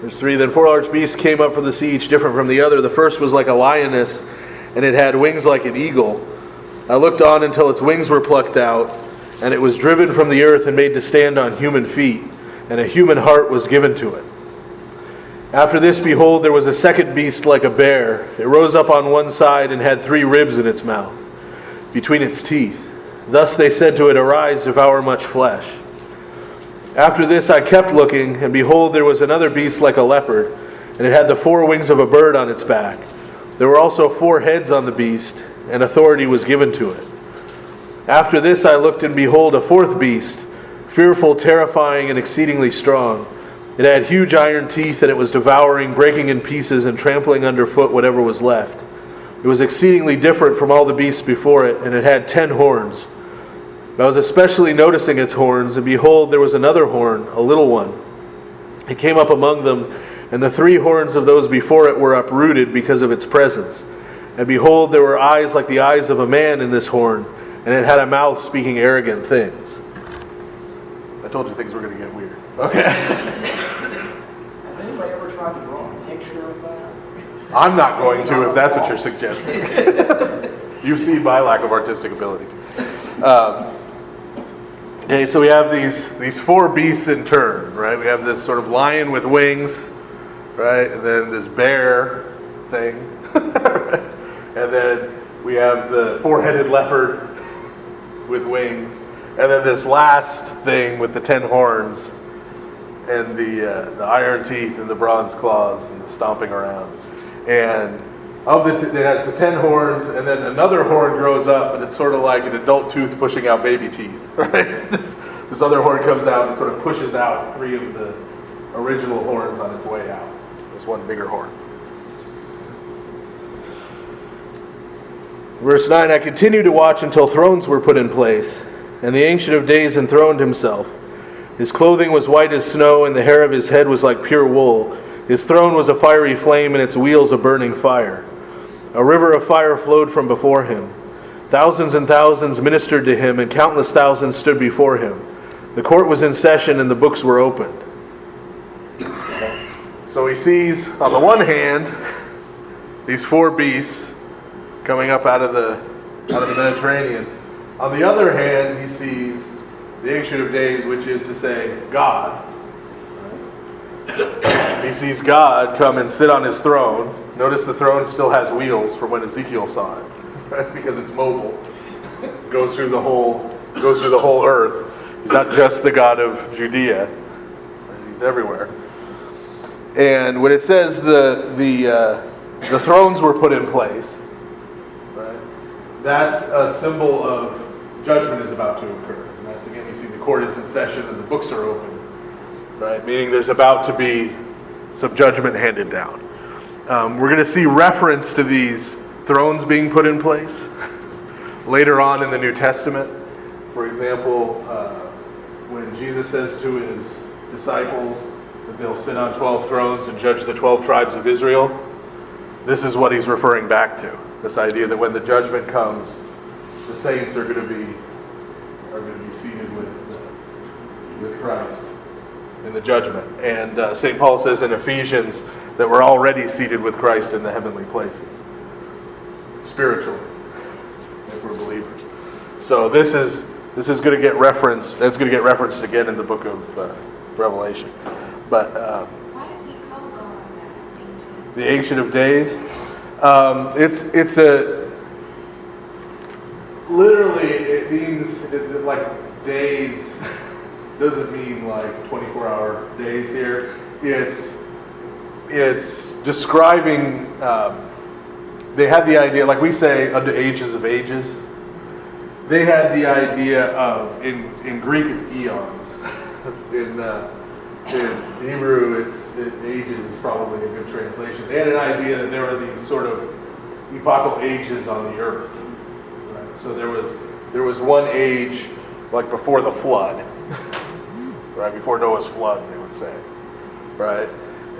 Speaker 1: Verse 3, then 4 large beasts came up from the sea, each different from the other. The first was like a lioness, and it had wings like an eagle. I looked on until its wings were plucked out, and it was driven from the earth and made to stand on human feet, and a human heart was given to it. After this, behold, there was a second beast like a bear. It rose up on one side and had 3 ribs in its mouth, between its teeth. Thus they said to it, arise, devour much flesh. After this I kept looking, and behold, there was another beast like a leopard, and it had the 4 wings of a bird on its back. There were also 4 heads on the beast, and authority was given to it. After this I looked, and behold, a 4th beast, fearful, terrifying, and exceedingly strong. It had huge iron teeth, and it was devouring, breaking in pieces, and trampling underfoot whatever was left. It was exceedingly different from all the beasts before it, and it had 10 horns. I was especially noticing its horns, and behold, there was another horn, a little one. It came up among them, and the 3 horns of those before it were uprooted because of its presence. And behold, there were eyes like the eyes of a man in this horn, and it had a mouth speaking arrogant things. I told you things were going to get weird. Okay.
Speaker 7: Has anybody ever tried to draw a picture of that?
Speaker 1: I'm not going to, if that's what you're suggesting. You see my lack of artistic ability. Okay, so we have these four beasts in turn, right? We have this sort of lion with wings, right? And then this bear thing. And then we have the four-headed leopard with wings. And then this last thing with the 10 horns and the iron teeth and the bronze claws and the stomping around. And it has the 10 horns, and then another horn grows up, and it's sort of like an adult tooth pushing out baby teeth, right? This other horn comes out and sort of pushes out 3 of the original horns on its way out. This one bigger horn. Verse 9, I continued to watch until thrones were put in place, and the Ancient of Days enthroned himself. His clothing was white as snow, and the hair of his head was like pure wool. His throne was a fiery flame, and its wheels a burning fire. A river of fire flowed from before him. Thousands and thousands ministered to him, and countless thousands stood before him. The court was in session, and the books were opened. So he sees, on the one hand, these 4 beasts coming up out of the Mediterranean. On the other hand, he sees the Ancient of Days, which is to say, God. He sees God come and sit on his throne. Notice the throne still has wheels from when Ezekiel saw it, right? Because it's mobile. Goes through the whole earth. He's not just the God of Judea. He's everywhere. And when it says the thrones were put in place, right? That's a symbol of judgment is about to occur. And that's, again, you see the court is in session and the books are open, right? Meaning there's about to be some judgment handed down. We're going to see reference to these thrones being put in place later on in the New Testament. For example, when Jesus says to his disciples that they'll sit on 12 thrones and judge the 12 tribes of Israel, this is what he's referring back to. This idea that when the judgment comes, the saints are going to be seated with Christ in the judgment. And St. Paul says in Ephesians that we're already seated with Christ in the heavenly places, spiritually, if we're believers. So this is going to get referenced. That's going to get referenced again in the book of Revelation. But
Speaker 4: Why does he call God that?
Speaker 1: the Ancient of Days, it's a literally it means like days. Doesn't mean like 24-hour days here. It's describing, they had the idea, like we say, unto ages of ages. They had the idea of, in Greek it's eons. In Hebrew ages is probably a good translation. They had an idea that there were these sort of epochal ages on the earth. Right? So there was one age, like before the flood. Right, before Noah's flood, they would say, right?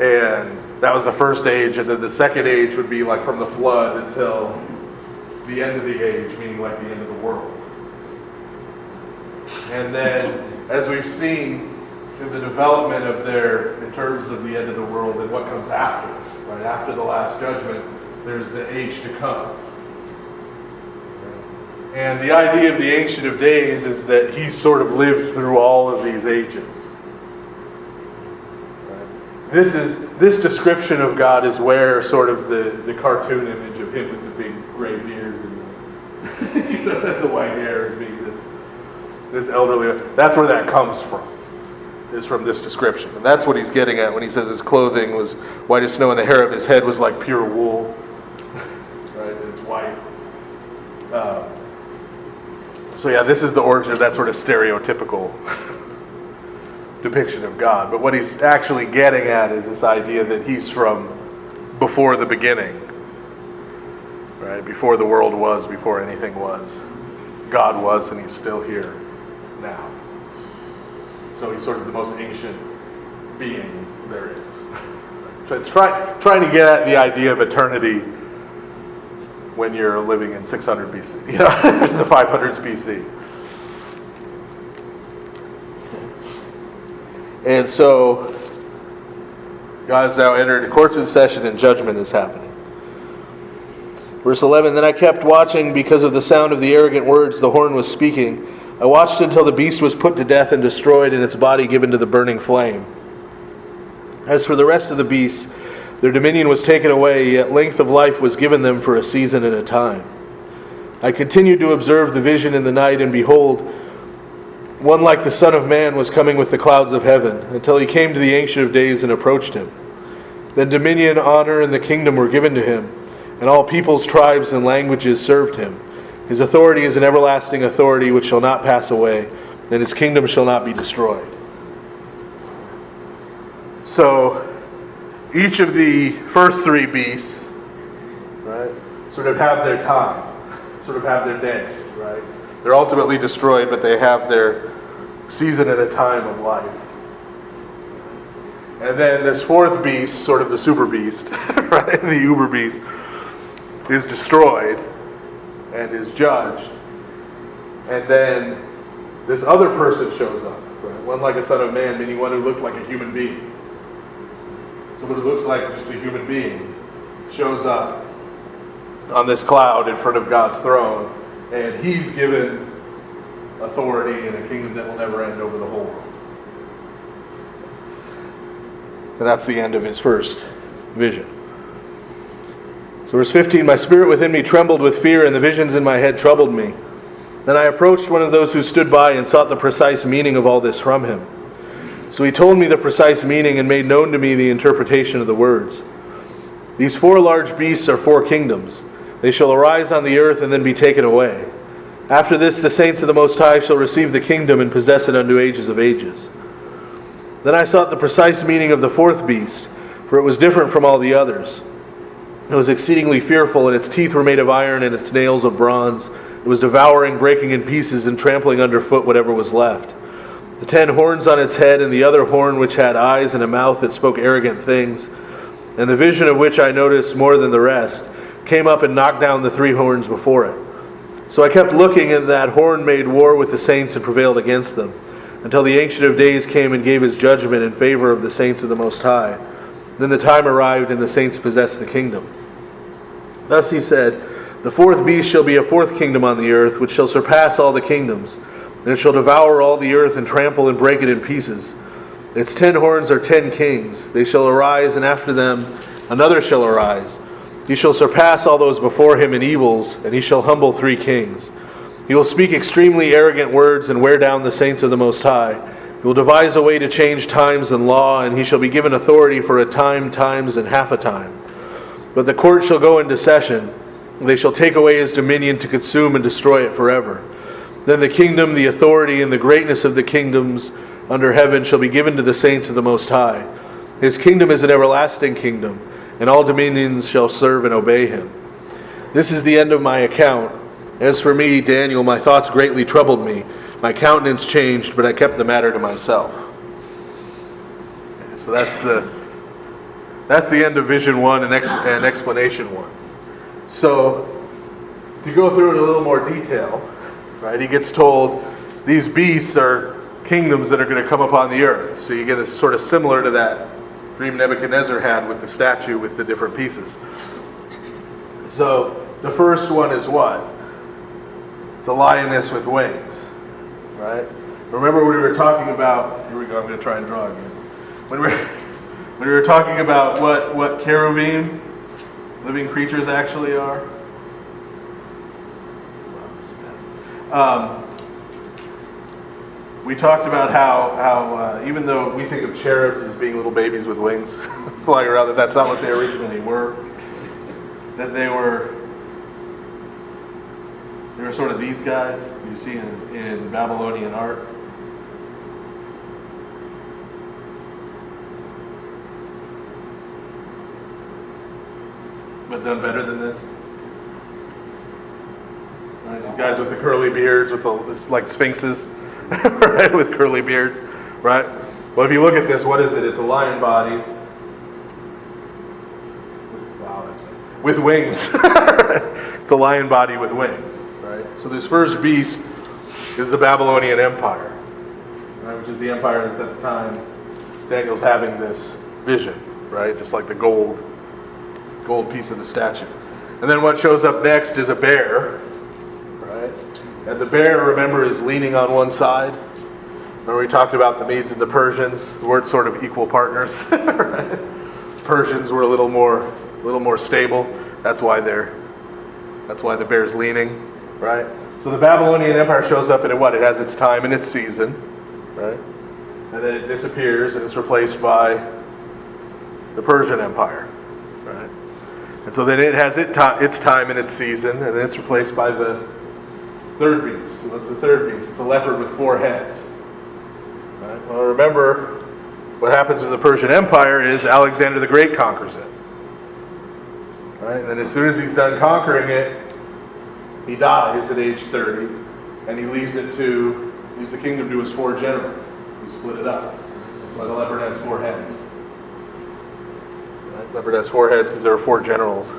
Speaker 1: And that was the first age, and then the second age would be like from the flood until the end of the age, meaning like the end of the world. And then, as we've seen in the development of in terms of the end of the world and what comes after this, right? After the last judgment, there's the age to come. And the idea of the Ancient of Days is that he's sort of lived through all of these ages. Right? This description of God is where sort of the cartoon image of him with the big gray beard and the white hair as being this elderly. That's where that comes from. Is from this description. And that's what he's getting at when he says his clothing was white as snow and the hair of his head was like pure wool. Right? It's white. So yeah, this is the origin of that sort of stereotypical depiction of God. But what he's actually getting at is this idea that he's from before the beginning. Right? Before the world was, before anything was. God was, and he's still here now. So he's sort of the most ancient being there is. So it's trying to get at the idea of eternity when you're living in 600 BC, the 500s BC. And so God has now entered the courts in session and judgment is happening. Verse 11, then I kept watching because of the sound of the arrogant words the horn was speaking. I watched until the beast was put to death and destroyed, and its body given to the burning flame. As for the rest of the beasts, their dominion was taken away, yet length of life was given them for a season and a time. I continued to observe the vision in the night, and behold, one like the Son of Man was coming with the clouds of heaven, until he came to the Ancient of Days and approached him. Then dominion, honor, and the kingdom were given to him, and all peoples, tribes, and languages served him. His authority is an everlasting authority which shall not pass away, and his kingdom shall not be destroyed. So, each of the first three beasts, right, sort of have their time, sort of have their day, right? They're ultimately destroyed, but they have their season and a time of life. And then this fourth beast, sort of the super beast, right, the uber beast, is destroyed and is judged. And then this other person shows up, right? One like a son of man, meaning one who looked like a human being. Someone who looks like just a human being shows up on this cloud in front of God's throne, and he's given authority and a kingdom that will never end over the whole world. And that's the end of his first vision. So verse 15, my spirit within me trembled with fear, and the visions in my head troubled me. Then I approached one of those who stood by and sought the precise meaning of all this from him. So he told me the precise meaning and made known to me the interpretation of the words. These four large beasts are four kingdoms. They shall arise on the earth and then be taken away. After this, the saints of the Most High shall receive the kingdom and possess it unto ages of ages. Then I sought the precise meaning of the fourth beast, for it was different from all the others. It was exceedingly fearful, and its teeth were made of iron, and its nails of bronze. It was devouring, breaking in pieces, and trampling underfoot whatever was left. The 10 horns on its head, and the other horn which had eyes and a mouth that spoke arrogant things, and the vision of which I noticed more than the rest, came up and knocked down the 3 horns before it. So I kept looking, and that horn made war with the saints and prevailed against them, until the Ancient of Days came and gave his judgment in favor of the saints of the Most High. Then the time arrived, and the saints possessed the kingdom. Thus he said, the fourth beast shall be a fourth kingdom on the earth, which shall surpass all the kingdoms, and it shall devour all the earth and trample and break it in pieces. Its 10 horns are 10 kings. They shall arise, and after them another shall arise. He shall surpass all those before him in evils, and he shall humble 3 kings. He will speak extremely arrogant words and wear down the saints of the Most High. He will devise a way to change times and law, and he shall be given authority for a time, times, and half a time. But the court shall go into session. They shall take away his dominion to consume and destroy it forever. Then the kingdom, the authority, and the greatness of the kingdoms under heaven shall be given to the saints of the Most High. His kingdom is an everlasting kingdom, and all dominions shall serve and obey him. This is the end of my account. As for me, Daniel, my thoughts greatly troubled me. My countenance changed, but I kept the matter to myself. So that's the end of vision 1 and explanation 1. So to go through it in a little more detail, right? He gets told these beasts are kingdoms that are going to come upon the earth. So you get a sort of similar to that dream Nebuchadnezzar had with the statue with the different pieces. So the first one is what? It's a lioness with wings, right? Remember when we were talking about, here we go, I'm going to try and draw again. When we were talking about what cherubim, living creatures, actually are. We talked about how even though we think of cherubs as being little babies with wings flying around, that's not what they originally were. That they were sort of these guys you see in Babylonian art. But done better than this. Right, these guys with the curly beards, with this like sphinxes, right? With curly beards, right? Well, if you look at this, what is it? It's a lion body. Wow, that's with wings. It's a lion body with wings, right? So this first beast is the Babylonian Empire, right? Which is the empire that's at the time Daniel's having this vision, right? Just like the gold piece of the statue. And then what shows up next is a bear, right? And the bear, remember, is leaning on one side. Remember we talked about the Medes and the Persians? We weren't sort of equal partners. Right? Persians were a little more stable. That's why the bear's leaning, right? So the Babylonian Empire shows up, and it has its time and its season, right? And then it disappears, and it's replaced by the Persian Empire, right? And so then it has its time and its season, and then it's replaced by the third beast. What's the third beast? It's a leopard with 4 heads. Right? Well, remember, what happens to the Persian Empire is Alexander the Great conquers it. Right? And then as soon as he's done conquering it, he dies at age 30, and he leaves the kingdom to his 4 generals, who split it up. That's why the leopard has 4 heads. Right? Leopard has 4 heads because there were 4 generals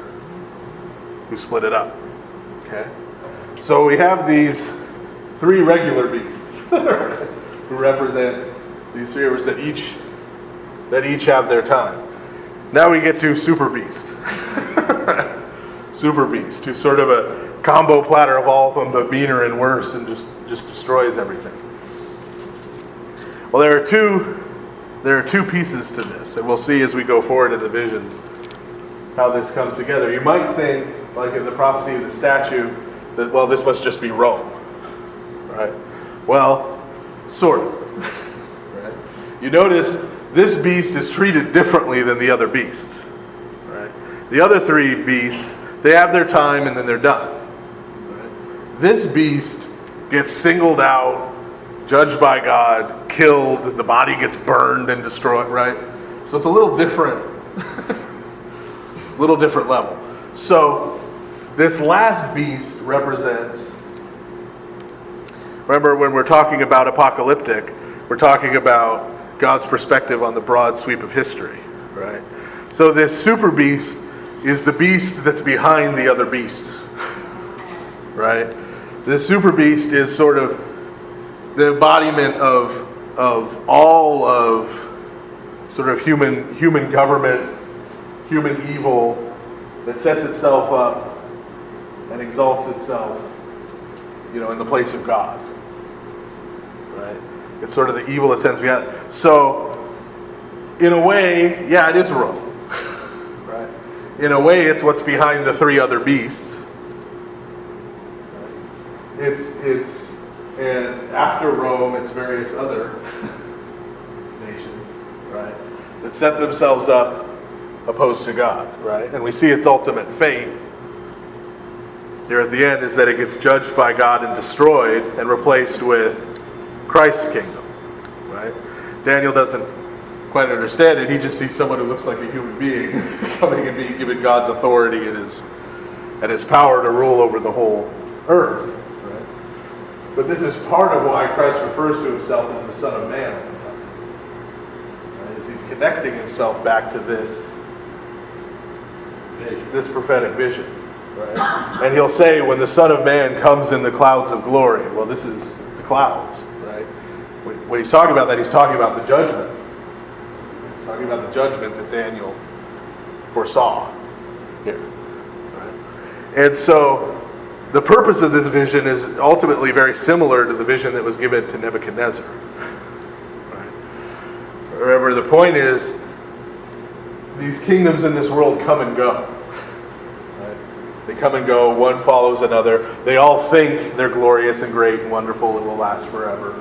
Speaker 1: who split it up. Okay? So we have these 3 regular beasts who represent these 3 rivers that each have their time. Now we get to Super Beast. Super Beast, who's sort of a combo platter of all of them, but meaner and worse, and just destroys everything. Well, there are two pieces to this, and we'll see as we go forward in the visions how this comes together. You might think, like in the prophecy of the statue, that, well, this must just be Rome, right? Well, sort of. Right? You notice this beast is treated differently than the other beasts. Right? The other 3 beasts, they have their time and then they're done. Right? This beast gets singled out, judged by God, killed, the body gets burned and destroyed, right? So it's a little different, level. So this last beast represents, remember when we're talking about apocalyptic, we're talking about God's perspective on the broad sweep of history, right? So this super beast is the beast that's behind the other beasts, right? This super beast is sort of the embodiment of all of sort of human government, human evil that sets itself up and exalts itself, in the place of God, right? It's sort of the evil that sends behind. So, in a way, yeah, it is Rome, right? In a way, it's what's behind the 3 other beasts. And after Rome, it's various other nations, right, that set themselves up opposed to God, right? And we see its ultimate fate here at the end is that it gets judged by God and destroyed and replaced with Christ's kingdom, right? Daniel doesn't quite understand it. He just sees someone who looks like a human being coming and being given God's authority and his power to rule over the whole earth, right? But this is part of why Christ refers to himself as the Son of Man, right? As he's connecting himself back to this prophetic vision. Right? And he'll say, when the Son of Man comes in the clouds of glory, well, this is the clouds, right? When he's talking about that, he's talking about the judgment. He's talking about the judgment that Daniel foresaw here. Right? And so the purpose of this vision is ultimately very similar to the vision that was given to Nebuchadnezzar. Right? Remember, the point is, these kingdoms in this world come and go. They come and go, one follows another. They all think they're glorious and great and wonderful and will last forever.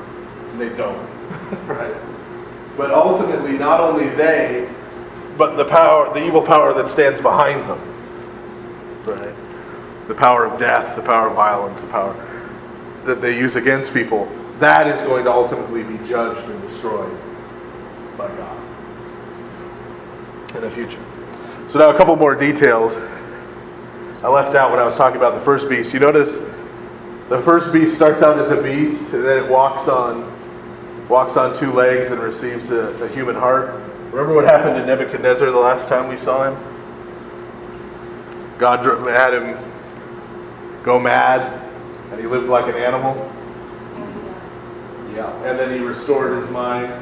Speaker 1: And they don't, right? But ultimately, not only they, but the evil power that stands behind them, right? The power of death, the power of violence, the power that they use against people, that is going to ultimately be judged and destroyed by God in the future. So now a couple more details I left out when I was talking about the first beast. You notice the first beast starts out as a beast, and then it walks on 2 legs and receives a human heart. Remember what happened to Nebuchadnezzar the last time we saw him? God had him go mad, and he lived like an animal.
Speaker 5: Yeah.
Speaker 1: And then he restored his mind,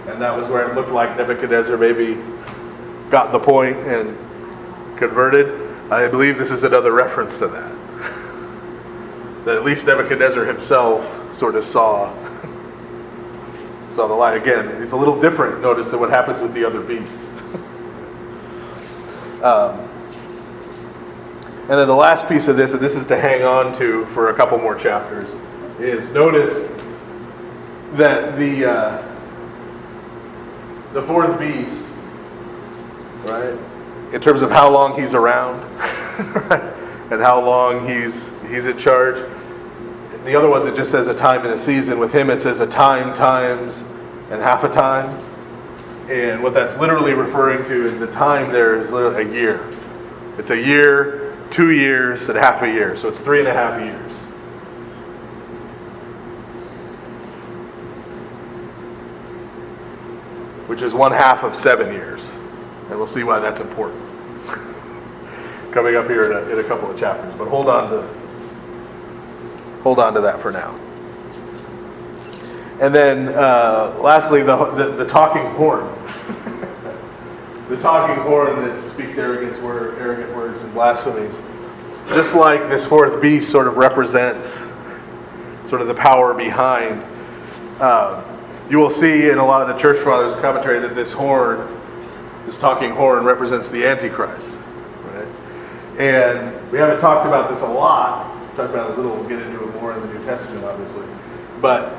Speaker 1: and that was where it looked like Nebuchadnezzar maybe got the point and converted. I believe this is another reference to that. that at least Nebuchadnezzar himself sort of saw the light. Again, it's a little different, notice, than what happens with the other beasts. And then the last piece of this, and this is to hang on to for a couple more chapters, is notice that the fourth beast, right, in terms of how long he's around, right, and how long he's in charge. The other ones, it just says a time and a season. With him, it says a time, times, and half a time. And what that's literally referring to is the time there is literally a year. It's a year, 2 years, and half a year. So it's 3.5 years. Which is 1/2 of 7 years. And we'll see why that's important coming up here in a couple of chapters. But hold on to that for now. And then lastly, the talking horn. The talking horn that speaks arrogant words and blasphemies. Just like this fourth beast sort of represents sort of the power behind. You will see in a lot of the church fathers' commentary that this horn, this talking horn, represents the Antichrist. Right? And we haven't talked about this a lot. We'll talk about it a little. We'll get into it more in the New Testament, obviously. But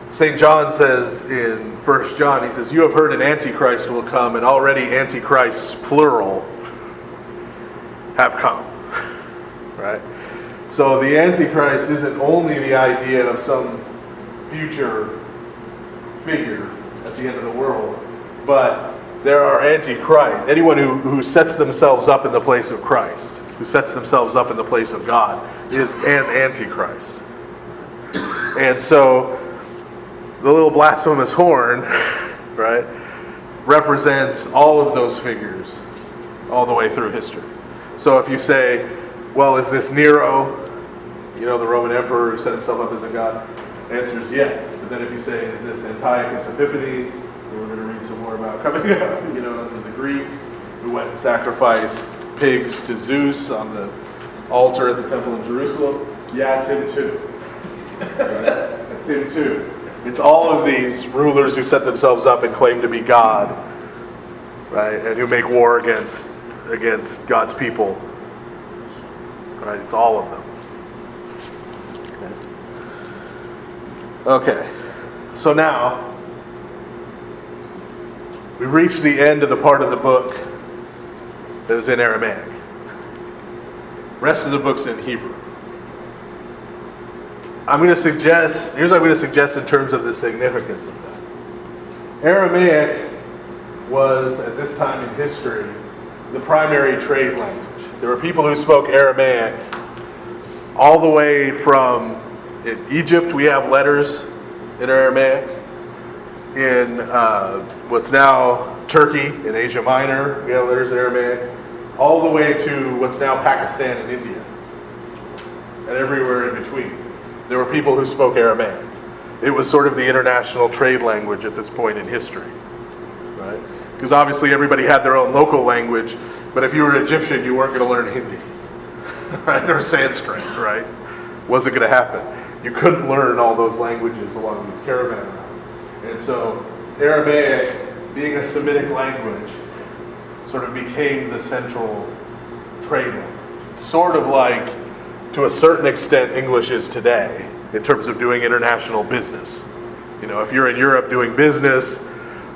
Speaker 1: St. John says in 1 John, he says, "You have heard an Antichrist will come, and already Antichrists, plural, have come." Right? So the Antichrist isn't only the idea of some future figure at the end of the world, but there are Antichrist. Anyone who sets themselves up in the place of Christ, who sets themselves up in the place of God, is an Antichrist. And so the little blasphemous horn, right, represents all of those figures all the way through history. So if you say, well, is this Nero, the Roman emperor who set himself up as a god? The answer is yes. But then if you say, is this Antiochus Epiphanes, who we're going to read some more about coming up, the Greeks who went and sacrificed pigs to Zeus on the altar at the temple in Jerusalem? Yeah, it's him too. Right? It's him too. It's all of these rulers who set themselves up and claim to be God, right, and who make war against God's people. Right? It's all of them. Okay. So now we've reached the end of the part of the book that is in Aramaic. Rest of the book's in Hebrew. Here's what I'm going to suggest in terms of the significance of that. Aramaic was, at this time in history, the primary trade language. There were people who spoke Aramaic all the way from in Egypt. We have letters in Aramaic. In what's now Turkey, in Asia Minor, we have letters in Aramaic. All the way to what's now Pakistan and India. And everywhere in between. There were people who spoke Aramaic. It was sort of the international trade language at this point in history, right? Because obviously everybody had their own local language, but if you were Egyptian, you weren't going to learn Hindi, right? Or Sanskrit, right? Wasn't going to happen. You couldn't learn all those languages along these caravan routes. And so Aramaic, being a Semitic language, sort of became the central trade language. It's sort of like, to a certain extent, English is today in terms of doing international business. If you're in Europe doing business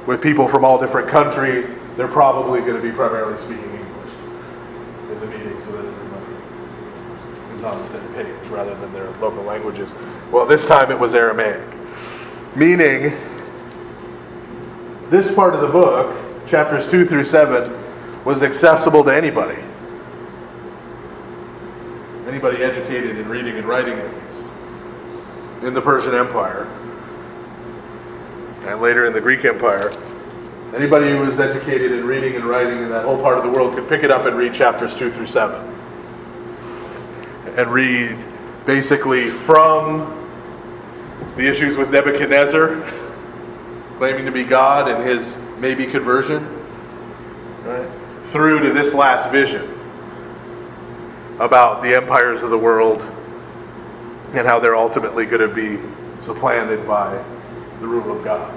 Speaker 1: with people from all different countries, they're probably going to be primarily speaking English in the meeting so that everybody is on the same page rather than their local languages. Well, this time it was Aramaic. Meaning, this part of the book, chapters 2 through 7, was accessible to anybody. Anybody educated in reading and writing, at least, in the Persian Empire, and later in the Greek Empire. Anybody who was educated in reading and writing in that whole part of the world could pick it up and read chapters 2 through 7. And read basically from the issues with Nebuchadnezzar, claiming to be God and his maybe conversion, right, through to this last vision. about the empires of the world and how they're ultimately going to be supplanted by the rule of God.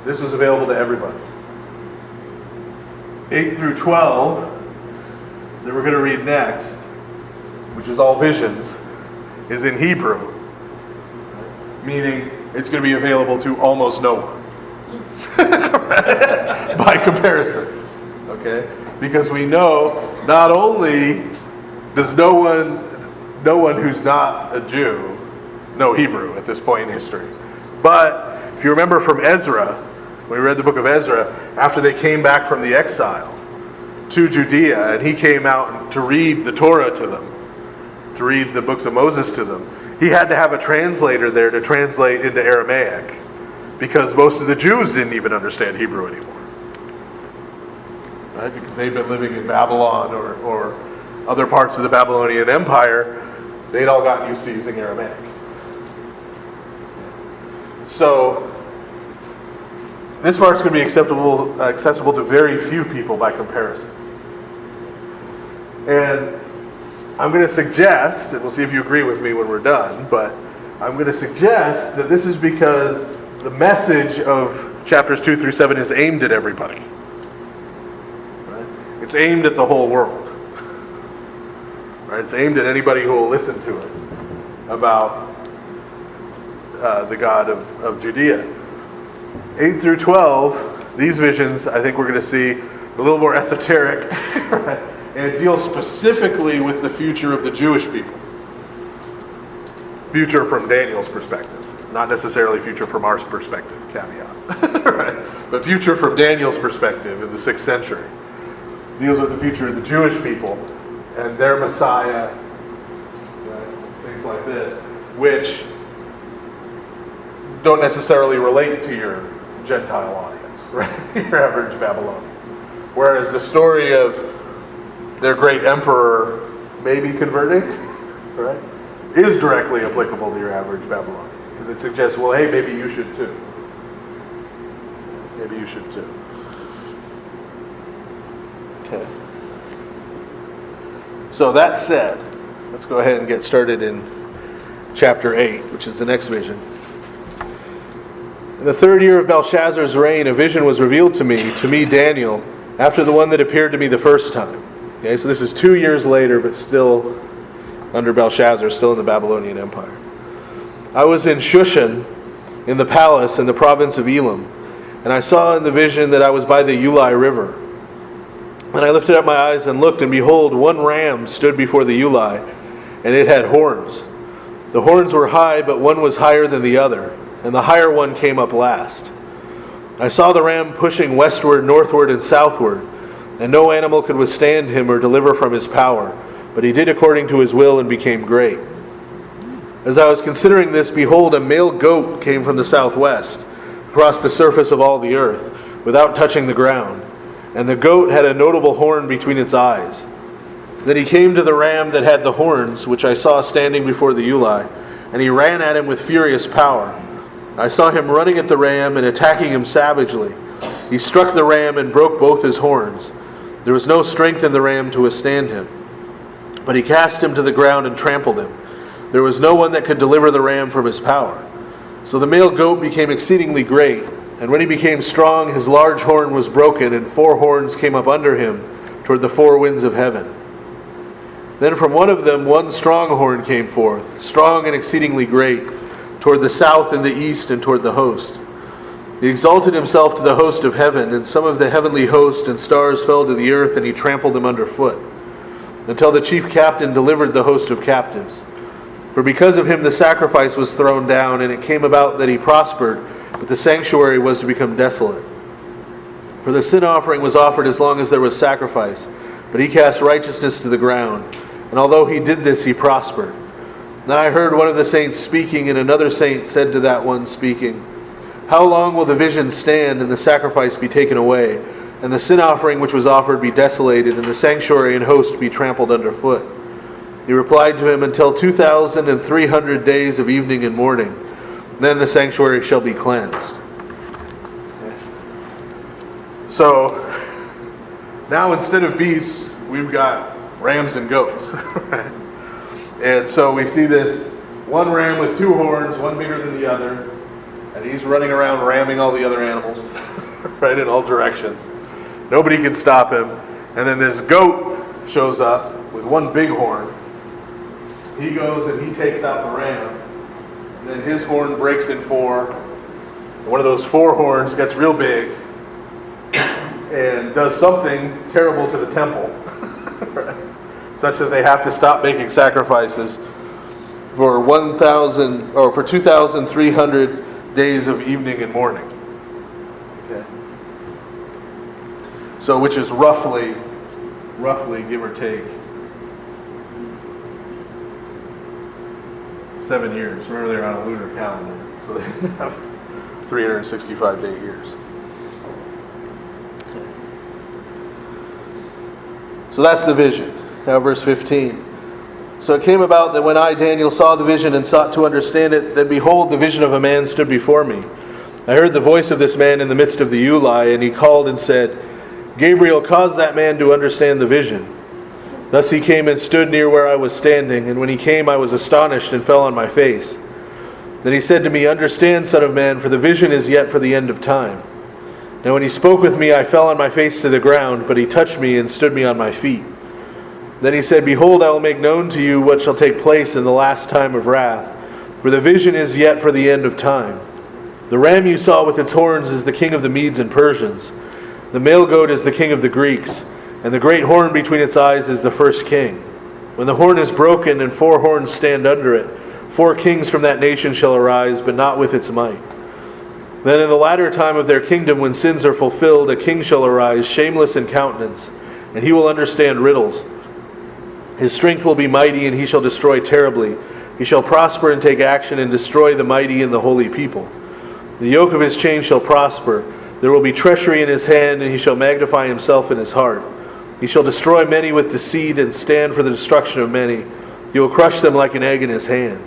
Speaker 1: This was available to everybody. 8 through 12, that we're going to read next, which is all visions, is in Hebrew, meaning it's going to be available to almost no one by comparison. Okay? Because we know not only does no one who's not a Jew know Hebrew at this point in history, but if you remember from Ezra, when we read the book of Ezra, after they came back from the exile to Judea, and he came out to read the Torah to them, to read the books of Moses to them, he had to have a translator there to translate into Aramaic, because most of the Jews didn't even understand Hebrew anymore. Right? Because they'd been living in Babylon or other parts of the Babylonian Empire, they'd all gotten used to using Aramaic. So this part's going to be accessible to very few people by comparison. And I'm going to suggest, and we'll see if you agree with me when we're done, but I'm going to suggest that this is because the message of chapters 2 through 7 is aimed at everybody. Right? It's aimed at the whole world. Right? It's aimed at anybody who will listen to it about the God of Judea. 8 through 12, these visions, I think we're going to see a little more esoteric, right? And it deals specifically with the future of the Jewish people. Future from Daniel's perspective, not necessarily future from our perspective, caveat. Right? But future from Daniel's perspective in the 6th century. Deals with the future of the Jewish people and their Messiah, right? Things like this, which don't necessarily relate to your Gentile audience, right? Your average Babylonian. Whereas the story of their great emperor maybe converting, right, is directly applicable to your average Babylonian. Because it suggests, well, hey, maybe you should too. Maybe you should too. Okay. So that said, let's go ahead and get started in chapter 8, which is the next vision. In the 3rd year of Belshazzar's reign, a vision was revealed to me, Daniel, after the one that appeared to me the first time. Okay, so this is 2 years later, but still under Belshazzar, still in the Babylonian Empire. I was in Shushan, in the palace in the province of Elam, and I saw in the vision that I was by the Ulai River. And I lifted up my eyes and looked, and behold, one ram stood before the Ulai, and it had horns. The horns were high, but one was higher than the other, and the higher one came up last. I saw the ram pushing westward, northward, and southward, and no animal could withstand him or deliver from his power, but he did according to his will and became great. As I was considering this, behold, a male goat came from the southwest, across the surface of all the earth, without touching the ground, and the goat had a notable horn between its eyes. Then he came to the ram that had the horns, which I saw standing before the Ulai, and he ran at him with furious power. I saw him running at the ram and attacking him savagely. He struck the ram and broke both his horns. There was no strength in the ram to withstand him. But he cast him to the ground and trampled him. There was no one that could deliver the ram from his power. So the male goat became exceedingly great, and when he became strong, his large horn was broken, and 4 horns came up under him toward the 4 winds of heaven. Then from one of them 1 strong horn came forth, strong and exceedingly great, toward the south and the east and toward the host. He exalted himself to the host of heaven, and some of the heavenly host and stars fell to the earth, and he trampled them underfoot, until the chief captain delivered the host of captives. For because of him the sacrifice was thrown down, and it came about that he prospered, but the sanctuary was to become desolate. For the sin offering was offered as long as there was sacrifice, but he cast righteousness to the ground, and although he did this, he prospered. Then I heard one of the saints speaking, and another saint said to that one speaking, How long will the vision stand and the sacrifice be taken away, and the sin offering which was offered be desolated, and the sanctuary and host be trampled underfoot? He replied to him, Until 2,300 days of evening and morning. Then the sanctuary shall be cleansed. So, now instead of beasts, we've got rams and goats. Right? And so we see this one ram with two horns, one bigger than the other, and he's running around ramming all the other animals, right, in all directions. Nobody can stop him. And then this goat shows up with one big horn. He goes and he takes out the ram. And then his horn breaks in four. One of those four horns gets real big and does something terrible to the temple, right? Such that they have to stop making sacrifices for 2,300 days of evening and morning. Okay. So, which is roughly, give or take, 7 years. Remember, they're on a lunar calendar, so they have 365-day years. So that's the vision. Now verse 15. So it came about that when I, Daniel, saw the vision and sought to understand it, then behold, the vision of a man stood before me. I heard the voice of this man in the midst of the Uli, and he called and said, Gabriel, cause that man to understand the vision. Thus he came and stood near where I was standing, and when he came I was astonished and fell on my face. Then he said to me, Understand, son of man, for the vision is yet for the end of time. Now when he spoke with me, I fell on my face to the ground, but he touched me and stood me on my feet. Then he said, Behold, I will make known to you what shall take place in the last time of wrath, for the vision is yet for the end of time. The ram you saw with its horns is the king of the Medes and Persians. The male goat is the king of the Greeks, and the great horn between its eyes is the first king. When the horn is broken and four horns stand under it, 4 kings from that nation shall arise, but not with its might. Then in the latter time of their kingdom, when sins are fulfilled, a king shall arise, shameless in countenance, and he will understand riddles. His strength will be mighty, and he shall destroy terribly. He shall prosper and take action and destroy the mighty and the holy people. The yoke of his chain shall prosper. There will be treachery in his hand, and he shall magnify himself in his heart. He shall destroy many with deceit and stand for the destruction of many. He will crush them like an egg in his hand.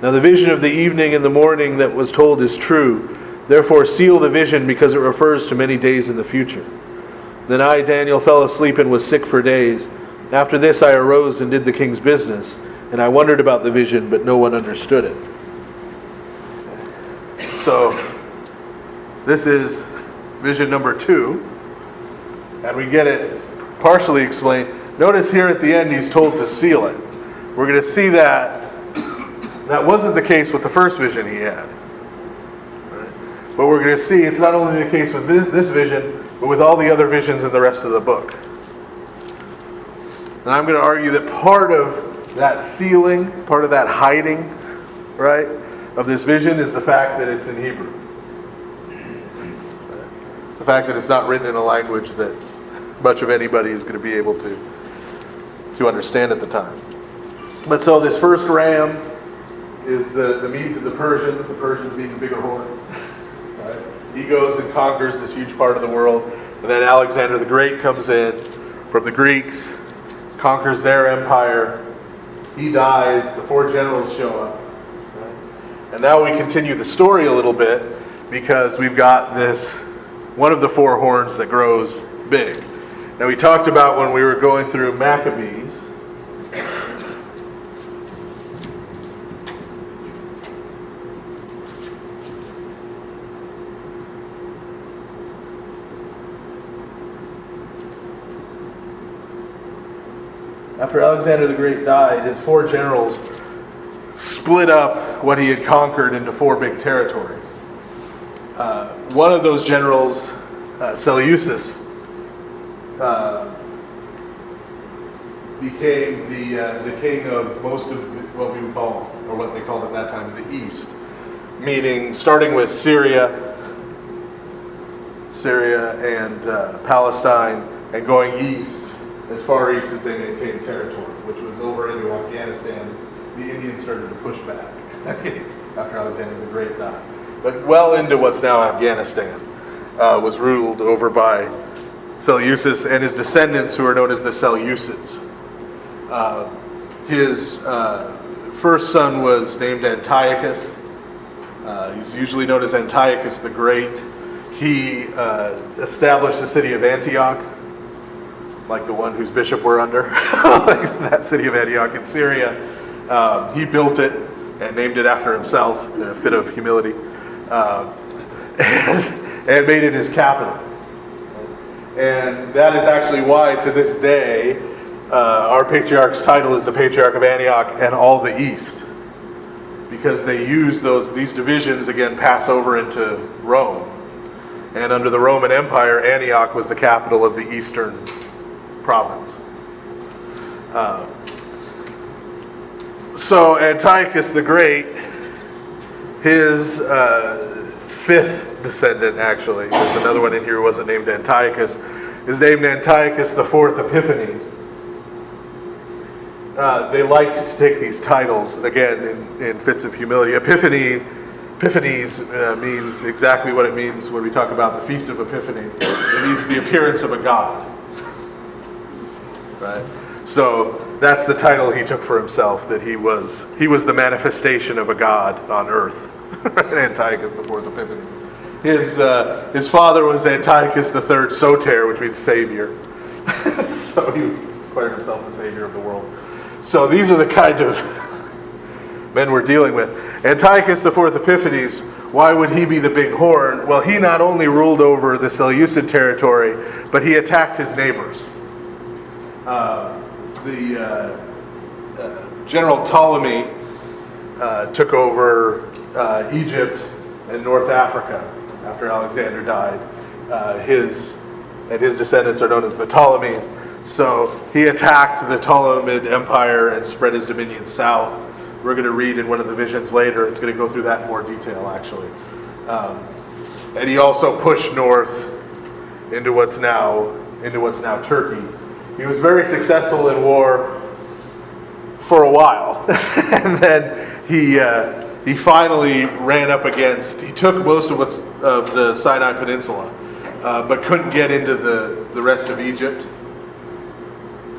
Speaker 1: Now the vision of the evening and the morning that was told is true. Therefore seal the vision, because it refers to many days in the future. Then I, Daniel, fell asleep and was sick for days. After this I arose and did the king's business, and I wondered about the vision, but no one understood it. So, this is vision number 2, and we get it partially explained. Notice here at the end he's told to seal it. We're going to see that wasn't the case with the first vision he had. But we're going to see it's not only the case with this vision, but with all the other visions in the rest of the book. And I'm going to argue that part of that sealing, part of that hiding, right, of this vision is the fact that it's in Hebrew. It's the fact that it's not written in a language that much of anybody is going to be able to understand at the time. But so this first ram is the Medes and the Persians being the bigger horn. Right? He goes and conquers this huge part of the world. And then Alexander the Great comes in from the Greeks, conquers their empire. He dies. The 4 generals show up. Right? And now we continue the story a little bit, because we've got this one of the 4 horns that grows big. Now we talked about when we were going through Maccabees. After Alexander the Great died, his 4 generals split up what he had conquered into 4 big territories. One of those generals, Seleucus, became the king of most of what we would call, or what they called at that time, the East. Meaning starting with Syria and Palestine, and going east, as far east as they maintained territory, which was over into Afghanistan. The Indians started to push back after Alexander the Great died. But well into what's now Afghanistan was ruled over by Seleucus and his descendants, who are known as the Seleucids. His first son was named Antiochus. He's usually known as Antiochus the Great. He established the city of Antioch. like the one whose bishop we're under, like that city of Antioch in Syria. He built it and named it after himself in a fit of humility, and made it his capital. And that is actually why, to this day, our patriarch's title is the Patriarch of Antioch and all the East, because they use these divisions again pass over into Rome. And under the Roman Empire, Antioch was the capital of the eastern province. So Antiochus the Great, his fifth descendant, actually, there's another one in here who wasn't named Antiochus, is named Antiochus the Fourth Epiphanes. They liked to take these titles, again, in fits of humility. Epiphanies means exactly what it means when we talk about the Feast of Epiphany. It means the appearance of a god. Right? So that's the title he took for himself, that he was the manifestation of a god on earth. Antiochus the Fourth Epiphany. His father was Antiochus the Third Soter, which means savior. So he declared himself the savior of the world. So these are the kind of men we're dealing with. Antiochus the Fourth Epiphanes, why would he be the big horn? Well, he not only ruled over the Seleucid territory, but he attacked his neighbors. General Ptolemy took over Egypt and North Africa after Alexander died. His descendants are known as the Ptolemies. So he attacked the Ptolemid Empire and spread his dominions south. We're going to read in one of the visions later. It's going to go through that in more detail, actually. And he also pushed north into what's now Turkey. He was very successful in war for a while, and then he finally ran up against. He took most of the Sinai Peninsula, but couldn't get into the rest of Egypt.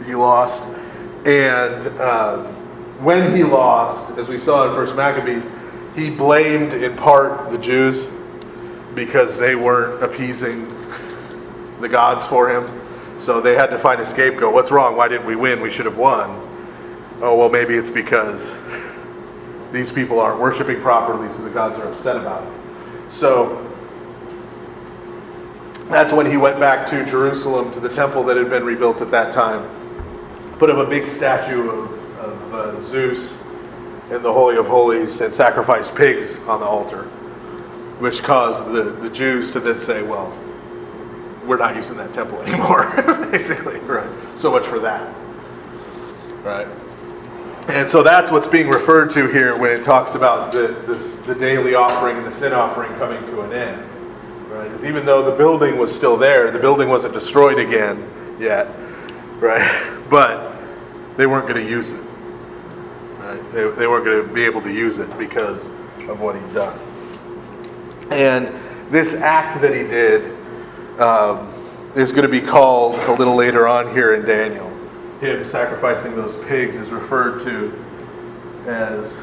Speaker 1: He lost, and when he lost, as we saw in 1 Maccabees, he blamed in part the Jews because they weren't appeasing the gods for him. So they had to find a scapegoat. What's wrong? Why didn't we win? We should have won. Oh, well, maybe it's because these people aren't worshiping properly, so the gods are upset about it. So that's when he went back to Jerusalem, to the temple that had been rebuilt at that time. Put up a big statue of Zeus in the Holy of Holies and sacrificed pigs on the altar, which caused the Jews to then say, well, we're not using that temple anymore, basically. Right. So much for that. Right. And so that's what's being referred to here when it talks about the daily offering and the sin offering coming to an end. Right. Because even though the building was still there, the building wasn't destroyed again yet. Right. But they weren't going to use it. Right? They weren't going to be able to use it because of what he'd done. And this act that he did is going to be called a little later on here in Daniel. Him sacrificing those pigs is referred to as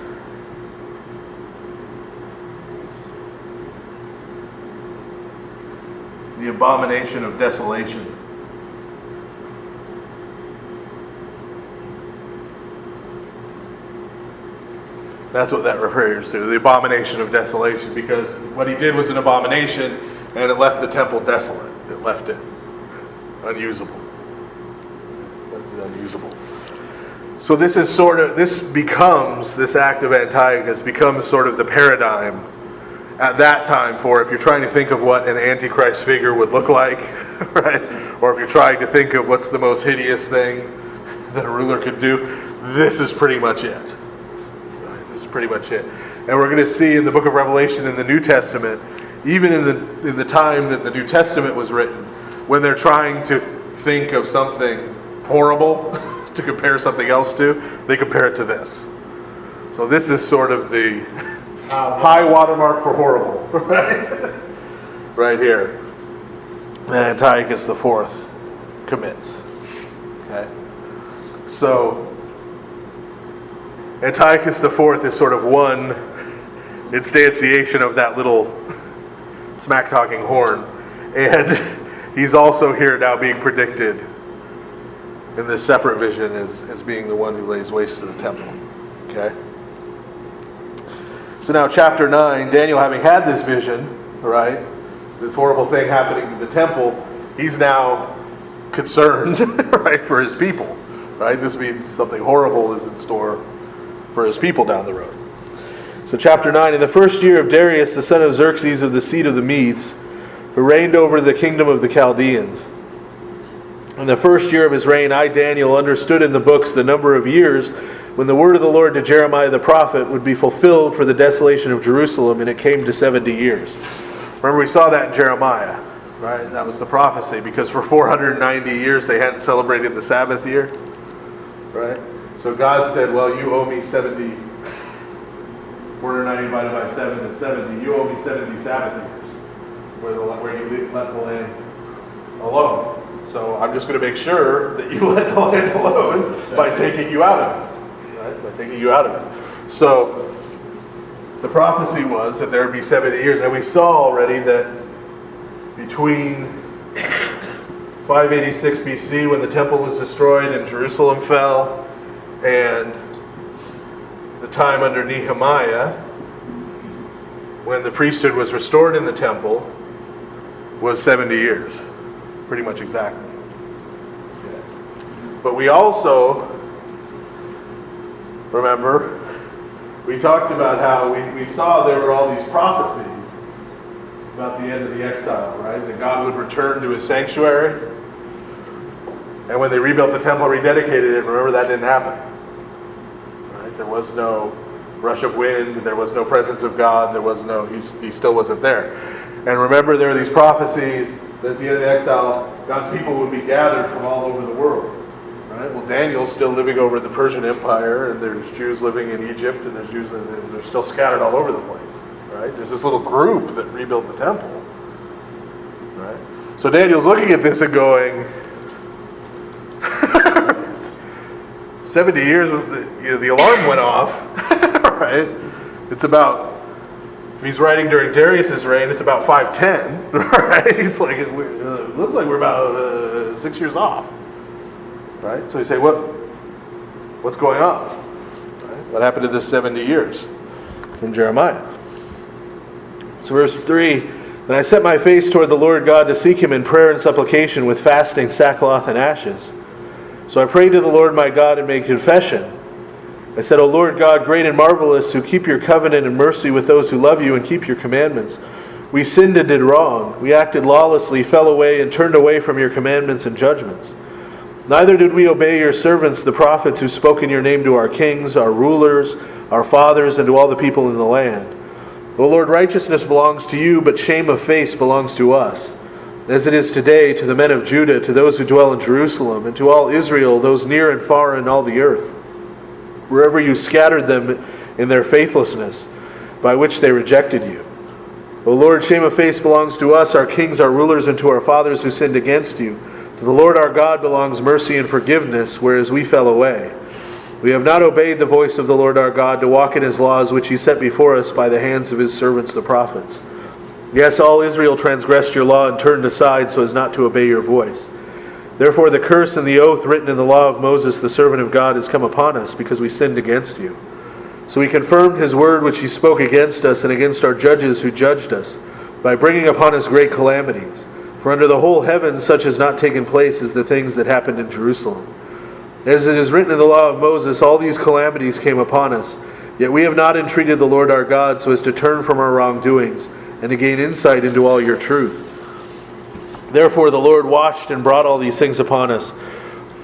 Speaker 1: the abomination of desolation. That's what that refers to, the abomination of desolation, because what he did was an abomination and it left the temple desolate. It left it unusable. So this act of Antiochus becomes sort of the paradigm at that time for, if you're trying to think of what an Antichrist figure would look like, right? Or if you're trying to think of what's the most hideous thing that a ruler could do, this is pretty much it. This is pretty much it. And we're going to see in the book of Revelation in the New Testament, even in the time that the New Testament was written, when they're trying to think of something horrible to compare something else to, they compare it to this. So this is sort of the high watermark for horrible, right? Right here. That Antiochus the Fourth commits. Okay? So Antiochus the Fourth is sort of one instantiation of that little smack-talking horn. And he's also here now being predicted in this separate vision as being the one who lays waste to the temple. Okay? So now chapter 9, Daniel having had this vision, right, this horrible thing happening to the temple, he's now concerned, right, for his people, right? This means something horrible is in store for his people down the road. So chapter 9, in the first year of Darius, the son of Xerxes of the seed of the Medes, who reigned over the kingdom of the Chaldeans. In the first year of his reign, I, Daniel, understood in the books the number of years when the word of the Lord to Jeremiah the prophet would be fulfilled for the desolation of Jerusalem, and it came to 70 years. Remember, we saw that in Jeremiah, right? That was the prophecy, because for 490 years they hadn't celebrated the Sabbath year, right? So God said, well, you owe me 70, 490 divided by 7 is 70. You owe me 70 Sabbath years, where you let the land alone. So I'm just going to make sure that you let the land alone by taking you out of it, right? By taking you out of it. So the prophecy was that there would be 70 years, and we saw already that between 586 BC, when the temple was destroyed and Jerusalem fell, and the time under Nehemiah, when the priesthood was restored in the temple, was 70 years. Pretty much exactly. But we also, remember, we talked about how we saw there were all these prophecies about the end of the exile, right? That God would return to his sanctuary. And when they rebuilt the temple, rededicated it, remember that didn't happen. Right? There was no rush of wind, there was no presence of God, there was no, he still wasn't there. And remember, there were these prophecies that at the end of the exile, God's people would be gathered from all over the world. Right? Well, Daniel's still living over the Persian Empire, and there's Jews living in Egypt, and there's Jews, they're still scattered all over the place. Right? There's this little group that rebuilt the temple. Right? So Daniel's looking at this and going, 70 years, the alarm went off. Right? It's about, if he's writing during Darius's reign, it's about 510. Right? He's like, it looks like we're about 6 years off. Right? So you say, what's going on? Right? What happened to this 70 years from Jeremiah? So verse 3, then I set my face toward the Lord God to seek him in prayer and supplication with fasting, sackcloth, and ashes. So I prayed to the Lord my God and made confession. I said, O Lord God, great and marvelous, who keep your covenant and mercy with those who love you and keep your commandments. We sinned and did wrong. We acted lawlessly, fell away, and turned away from your commandments and judgments. Neither did we obey your servants, the prophets, who spoke in your name to our kings, our rulers, our fathers, and to all the people in the land. O Lord, righteousness belongs to you, but shame of face belongs to us. As it is today, to the men of Judah, to those who dwell in Jerusalem, and to all Israel, those near and far in all the earth, wherever you scattered them in their faithlessness, by which they rejected you. O Lord, shame of face belongs to us, our kings, our rulers, and to our fathers who sinned against you. To the Lord our God belongs mercy and forgiveness, whereas we fell away. We have not obeyed the voice of the Lord our God to walk in his laws, which he set before us by the hands of his servants the prophets. Yes, all Israel transgressed your law and turned aside so as not to obey your voice. Therefore the curse and the oath written in the law of Moses, the servant of God, has come upon us, because we sinned against you. So he confirmed his word which he spoke against us and against our judges who judged us, by bringing upon us great calamities. For under the whole heaven such has not taken place as the things that happened in Jerusalem. As it is written in the law of Moses, all these calamities came upon us. Yet we have not entreated the Lord our God so as to turn from our wrongdoings, and to gain insight into all your truth. Therefore the Lord watched and brought all these things upon us.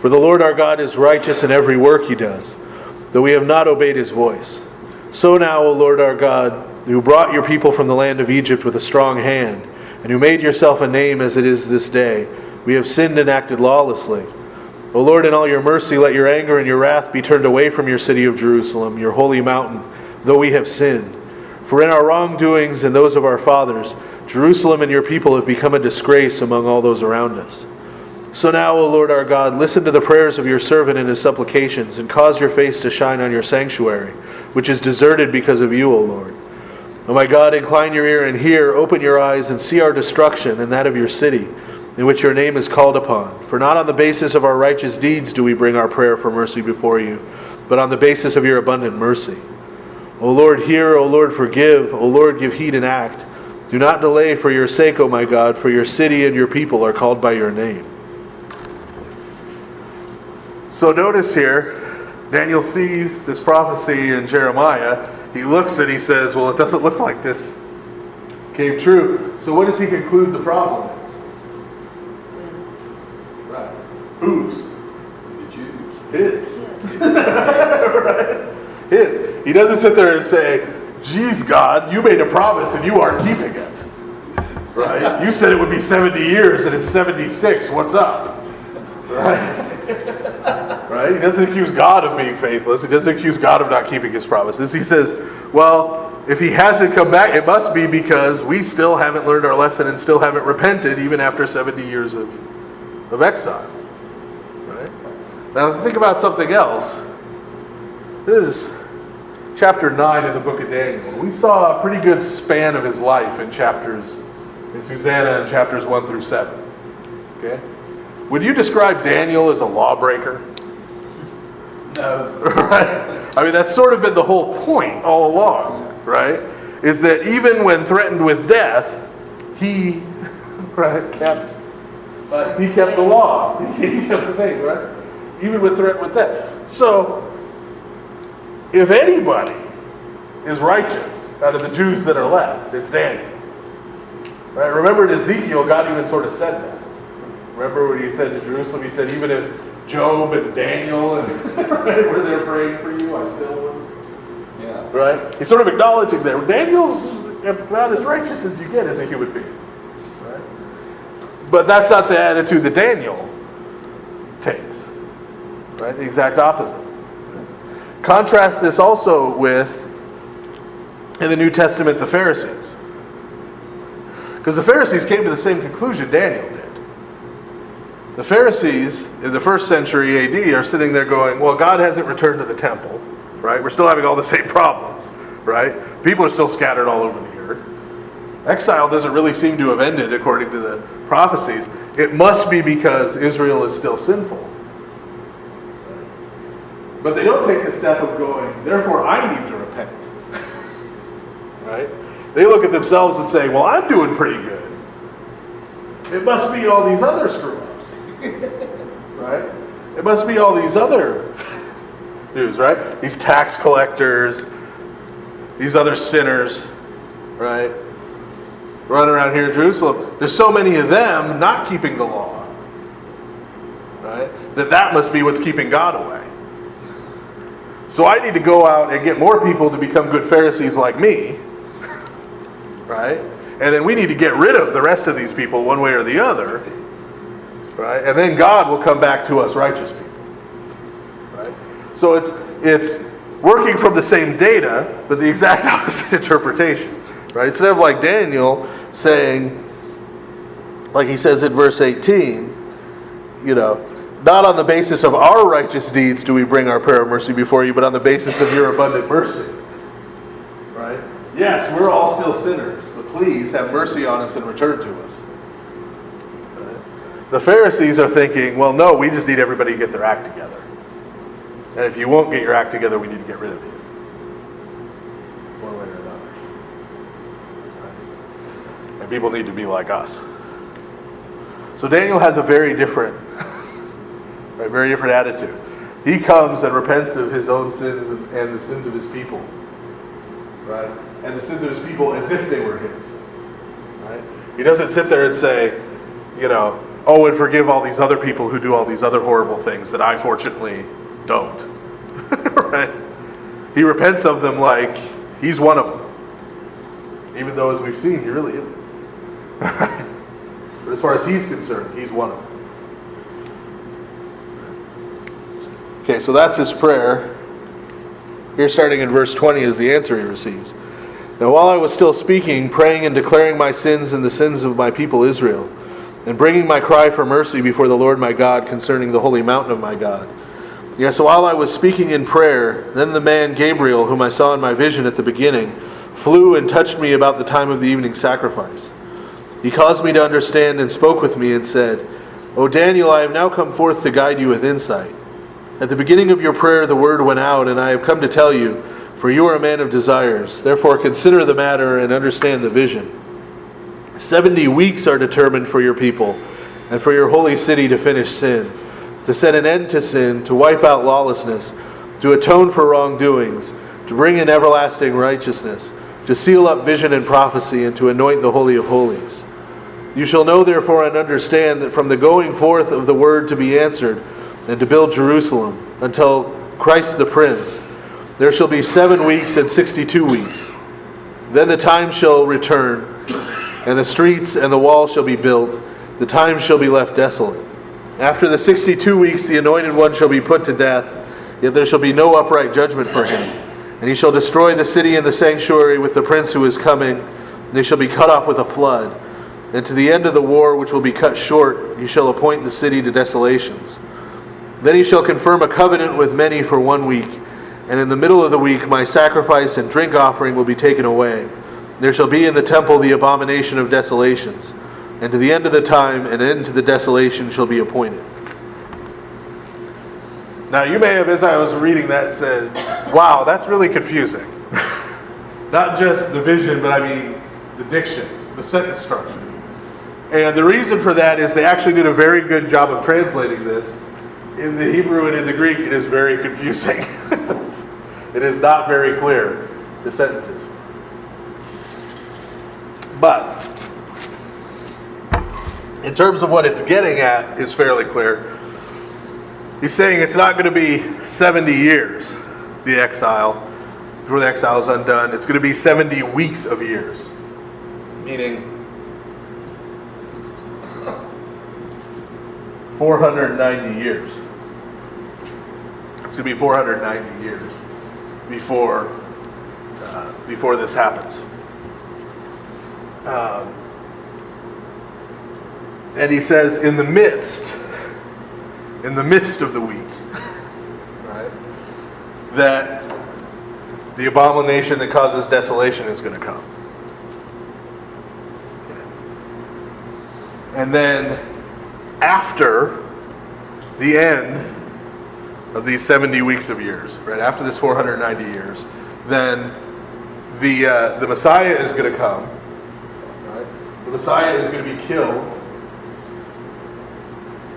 Speaker 1: For the Lord our God is righteous in every work he does, though we have not obeyed his voice. So now, O Lord our God, who brought your people from the land of Egypt with a strong hand, and who made yourself a name as it is this day, we have sinned and acted lawlessly. O Lord, in all your mercy, let your anger and your wrath be turned away from your city of Jerusalem, your holy mountain, though we have sinned. For in our wrongdoings and those of our fathers, Jerusalem and your people have become a disgrace among all those around us. So now, O Lord our God, listen to the prayers of your servant and his supplications, and cause your face to shine on your sanctuary, which is deserted because of you, O Lord. O my God, incline your ear and hear, open your eyes and see our destruction and that of your city, in which your name is called upon. For not on the basis of our righteous deeds do we bring our prayer for mercy before you, but on the basis of your abundant mercy. O Lord, hear, O Lord, forgive, O Lord, give heed and act. Do not delay for your sake, O my God, for your city and your people are called by your name. So notice here, Daniel sees this prophecy in Jeremiah. He looks and he says, well, it doesn't look like this came true. So what does he conclude the problem is? Right. Whose?
Speaker 3: The Jews.
Speaker 1: His. Right? His. He doesn't sit there and say, geez, God, you made a promise and you aren't keeping it. Right? You said it would be 70 years and it's 76. What's up? Right? Right? He doesn't accuse God of being faithless. He doesn't accuse God of not keeping his promises. He says, well, if he hasn't come back, it must be because we still haven't learned our lesson and still haven't repented even after 70 years of exile. Right? Now think about something else. This is chapter 9 in the book of Daniel. We saw a pretty good span of his life in Susanna in chapters 1 through 7. Okay? Would you describe Daniel as a lawbreaker?
Speaker 3: No.
Speaker 1: Right? I mean, that's sort of been the whole point all along, right? Is that even when threatened with death, he kept the law. He kept the faith, right? Even with threat with death. So, if anybody is righteous out of the Jews that are left, it's Daniel. Right? Remember in Ezekiel, God even sort of said that. Remember when he said to Jerusalem, he said, even if Job and Daniel and right, were there praying for you, I still would.
Speaker 3: Yeah.
Speaker 1: Right? He's sort of acknowledging there. Daniel's about as righteous as you get as a human being. Right? But that's not the attitude that Daniel takes. Right? The exact opposite. Contrast this also with, in the New Testament, the Pharisees. Because the Pharisees came to the same conclusion Daniel did. The Pharisees in the first century AD are sitting there going, well, God hasn't returned to the temple, right? We're still having all the same problems, right? People are still scattered all over the earth. Exile doesn't really seem to have ended according to the prophecies. It must be because Israel is still sinful. But they don't take the step of going, therefore I need to repent. Right? They look at themselves and say, well, I'm doing pretty good. It must be all these other screw-ups. Right? It must be all these other Jews, right? These tax collectors, these other sinners, right? Running around here in Jerusalem. There's so many of them not keeping the law, right? That must be what's keeping God away. So I need to go out and get more people to become good Pharisees like me, right? And then we need to get rid of the rest of these people one way or the other, right? And then God will come back to us righteous people, right? So it's working from the same data, but the exact opposite interpretation, right? Instead of like Daniel saying, like he says in verse 18, not on the basis of our righteous deeds do we bring our prayer of mercy before you, but on the basis of your abundant mercy. Right? Yes, we're all still sinners, but please have mercy on us and return to us. Right? The Pharisees are thinking, well, no, we just need everybody to get their act together. And if you won't get your act together, we need to get rid of you. One way or another. Right? And people need to be like us. So Daniel has a very different attitude. He comes and repents of his own sins and the sins of his people. Right? And the sins of his people as if they were his. Right? He doesn't sit there and say, oh, and forgive all these other people who do all these other horrible things that I fortunately don't. Right? He repents of them like he's one of them. Even though, as we've seen, he really isn't. Right? But as far as he's concerned, he's one of them. Okay, so that's his prayer. Here, starting in verse 20, is the answer he receives. Now, while I was still speaking, praying and declaring my sins and the sins of my people Israel, and bringing my cry for mercy before the Lord my God concerning the holy mountain of my God. Yes, so while I was speaking in prayer, then the man Gabriel, whom I saw in my vision at the beginning, flew and touched me about the time of the evening sacrifice. He caused me to understand and spoke with me and said, O Daniel, I have now come forth to guide you with insight. At the beginning of your prayer the word went out, and I have come to tell you, for you are a man of desires. Therefore consider the matter and understand the vision. 70 weeks are determined for your people, and for your holy city to finish sin, to set an end to sin, to wipe out lawlessness, to atone for wrongdoings, to bring in everlasting righteousness, to seal up vision and prophecy, and to anoint the Holy of Holies. You shall know therefore and understand that from the going forth of the word to be answered, and to build Jerusalem, until Christ the Prince, there shall be 7 weeks and 62 weeks. Then the time shall return, and the streets and the wall shall be built. The time shall be left desolate. After the 62 weeks the anointed one shall be put to death, yet there shall be no upright judgment for him. And he shall destroy the city and the sanctuary with the prince who is coming. They shall be cut off with a flood. And to the end of the war, which will be cut short, he shall appoint the city to desolations. Then he shall confirm a covenant with many for 1 week. And in the middle of the week my sacrifice and drink offering will be taken away. There shall be in the temple the abomination of desolations. And to the end of the time, an end to the desolation shall be appointed. Now you may have, as I was reading that, said, wow, that's really confusing. Not just the vision, but I mean the diction, the sentence structure. And the reason for that is they actually did a very good job of translating this. In the Hebrew and in the Greek, it is very confusing. It is not very clear, the sentences. But in terms of what it's getting at is fairly clear. He's saying it's not going to be 70 years, the exile, before the exile is undone. It's going to be 70 weeks of years. Meaning 490 years. It's going to be 490 years before this happens. And he says, in the midst of the week, right, that the abomination that causes desolation is going to come. And then after the end of these 70 weeks of years, right, after this 490 years, then the Messiah is going to come. Right? The Messiah is going to be killed.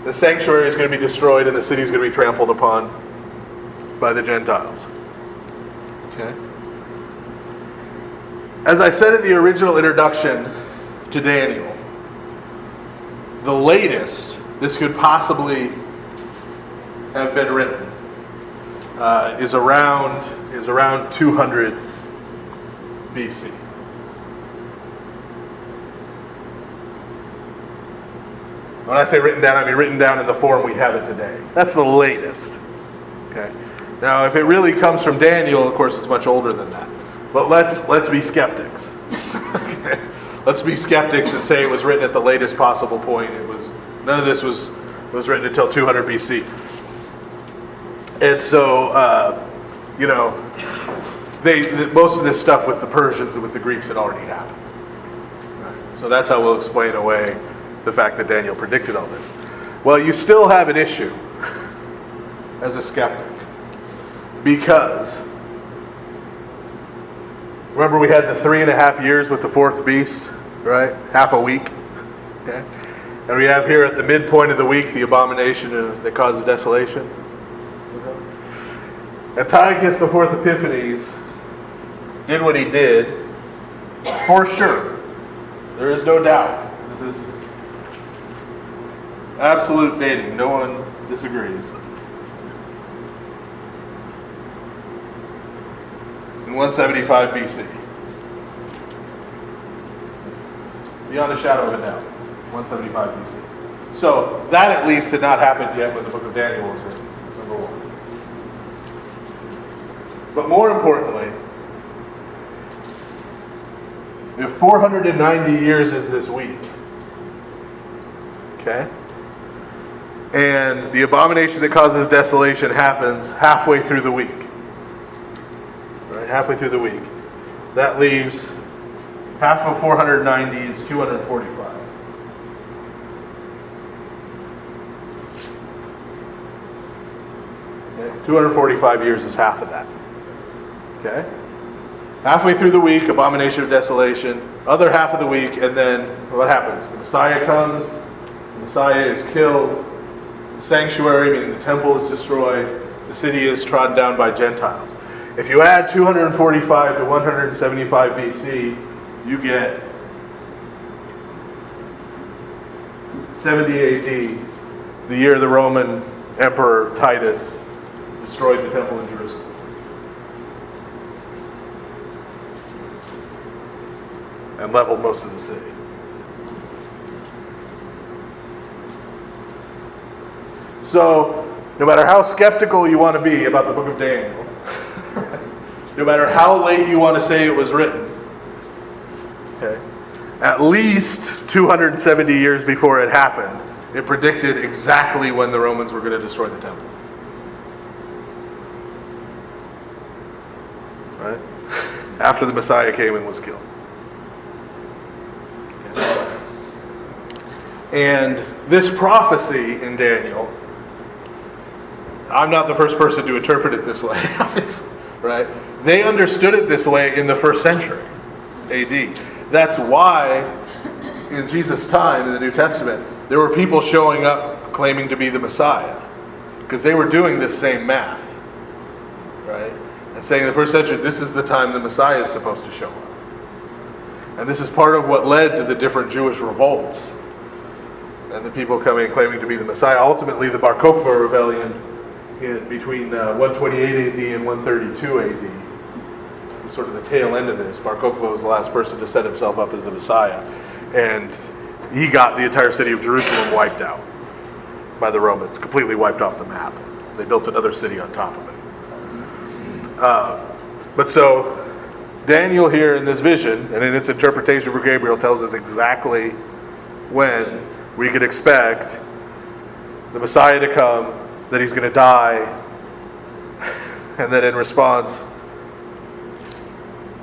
Speaker 1: The sanctuary is going to be destroyed, and the city is going to be trampled upon by the Gentiles. Okay? As I said in the original introduction to Daniel, the latest this could possibly have been written is around 200 BC. When I say written down, I mean written down in the form we have it today. That's the latest. Okay. Now, if it really comes from Daniel, of course, it's much older than that. But let's be skeptics. Okay. Let's be skeptics and say it was written at the latest possible point. None of this was written until 200 BC. And so, most of this stuff with the Persians and with the Greeks had already happened. Right. So that's how we'll explain away the fact that Daniel predicted all this. Well, you still have an issue as a skeptic, because remember we had the 3.5 years with the fourth beast, right? Half a week. Okay? And we have here at the midpoint of the week the abomination that causes desolation. Okay? Antiochus the fourth Epiphanes did what he did for sure. There is no doubt. This is absolute dating. No one disagrees. In 175 BC. Beyond a shadow of a doubt. 175 BC. So that at least had not happened yet when the book of Daniel was written. Number one. But more importantly, if 490 years is this week, okay, and the abomination that causes desolation happens halfway through the week, right, halfway through the week, that leaves half of 490 is 245. Okay? 245 years is half of that. Okay? Halfway through the week, abomination of desolation. Other half of the week, and then what happens? The Messiah comes, the Messiah is killed, the sanctuary, meaning the temple, is destroyed, the city is trodden down by Gentiles. If you add 245 to 175 BC, you get 70 AD, the year the Roman Emperor Titus destroyed the temple in Jerusalem. And leveled most of the city. So, no matter how skeptical you want to be about the book of Daniel, no matter how late you want to say it was written, okay, at least 270 years before it happened, it predicted exactly when the Romans were going to destroy the temple. Right? After the Messiah came and was killed. Okay. And this prophecy in Daniel, I'm not the first person to interpret it this way, right? They understood it this way in the first century AD. That's why in Jesus' time in the New Testament, there were people showing up claiming to be the Messiah, because they were doing this same math, right? And saying in the first century, this is the time the Messiah is supposed to show up. And this is part of what led to the different Jewish revolts and the people coming and claiming to be the Messiah. Ultimately, the Bar Kokhba rebellion between 128 AD and 132 AD was sort of the tail end of this. Bar Kokhba was the last person to set himself up as the Messiah. And he got the entire city of Jerusalem wiped out by the Romans, completely wiped off the map. They built another city on top of it. But so, Daniel here in this vision, and in its interpretation for Gabriel, tells us exactly when we could expect the Messiah to come, that he's going to die, and that in response,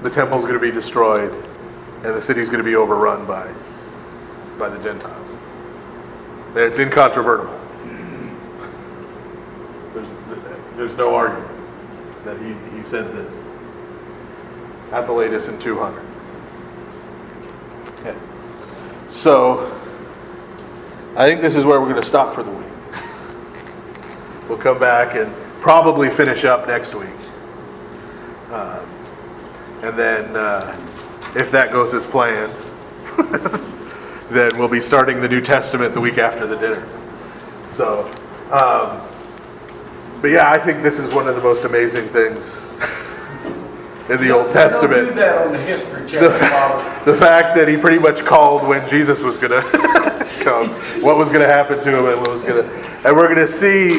Speaker 1: the temple's going to be destroyed, and the city's going to be overrun by the Gentiles. And it's incontrovertible. There's no argument that he said this at the latest in 200. Okay. So, I think this is where we're going to stop for the week. We'll come back and probably finish up next week. And then, if that goes as planned, then we'll be starting the New Testament the week after the dinner. So, but yeah, I think this is one of the most amazing things in the Old Testament.
Speaker 5: Don't do that on the history channel, Bob.
Speaker 1: The fact that he pretty much called when Jesus was going to come, what was going to happen to him, and what was going to, and we're going to see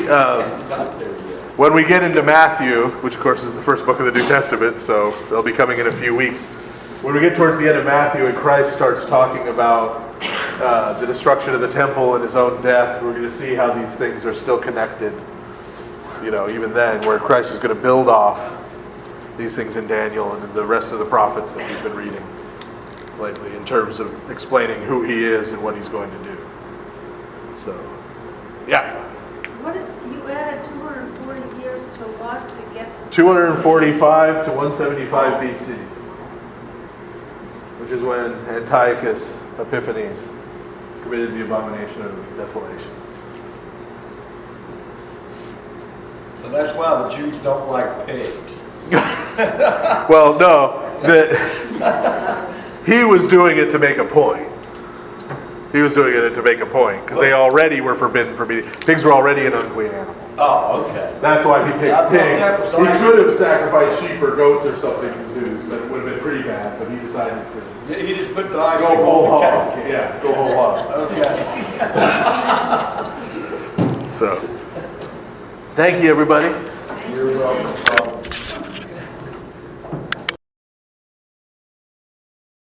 Speaker 1: when we get into Matthew, which of course is the first book of the New Testament, so they'll be coming in a few weeks. When we get towards the end of Matthew and Christ starts talking about the destruction of the temple and his own death, we're going to see how these things are still connected. You know, even then, where Christ is going to build off these things in Daniel and in the rest of the prophets that we've been reading lately in terms of explaining who he is and what he's going to do. So, yeah.
Speaker 6: What if you added 240 years to what to get the
Speaker 1: 245 to 175 BC, which is when Antiochus Epiphanes committed the abomination of desolation.
Speaker 5: So that's why the Jews don't like pigs.
Speaker 1: Well, no, he was doing it to make a point. He was doing it to make a point because they already were forbidden from eating. Pigs were already an unclean animal.
Speaker 5: Oh, okay.
Speaker 1: That's why he picked
Speaker 5: I thought
Speaker 1: pigs.
Speaker 5: that was
Speaker 1: He
Speaker 5: like-
Speaker 1: could have sacrificed sheep or goats or something to Zeus. That would have been pretty bad, but he decided to
Speaker 5: He just put the icing
Speaker 1: go whole
Speaker 5: on the
Speaker 1: hog.
Speaker 5: cake.
Speaker 1: Yeah, go whole hog.
Speaker 5: Okay.
Speaker 1: So, thank you, everybody.
Speaker 5: You're welcome, Bob.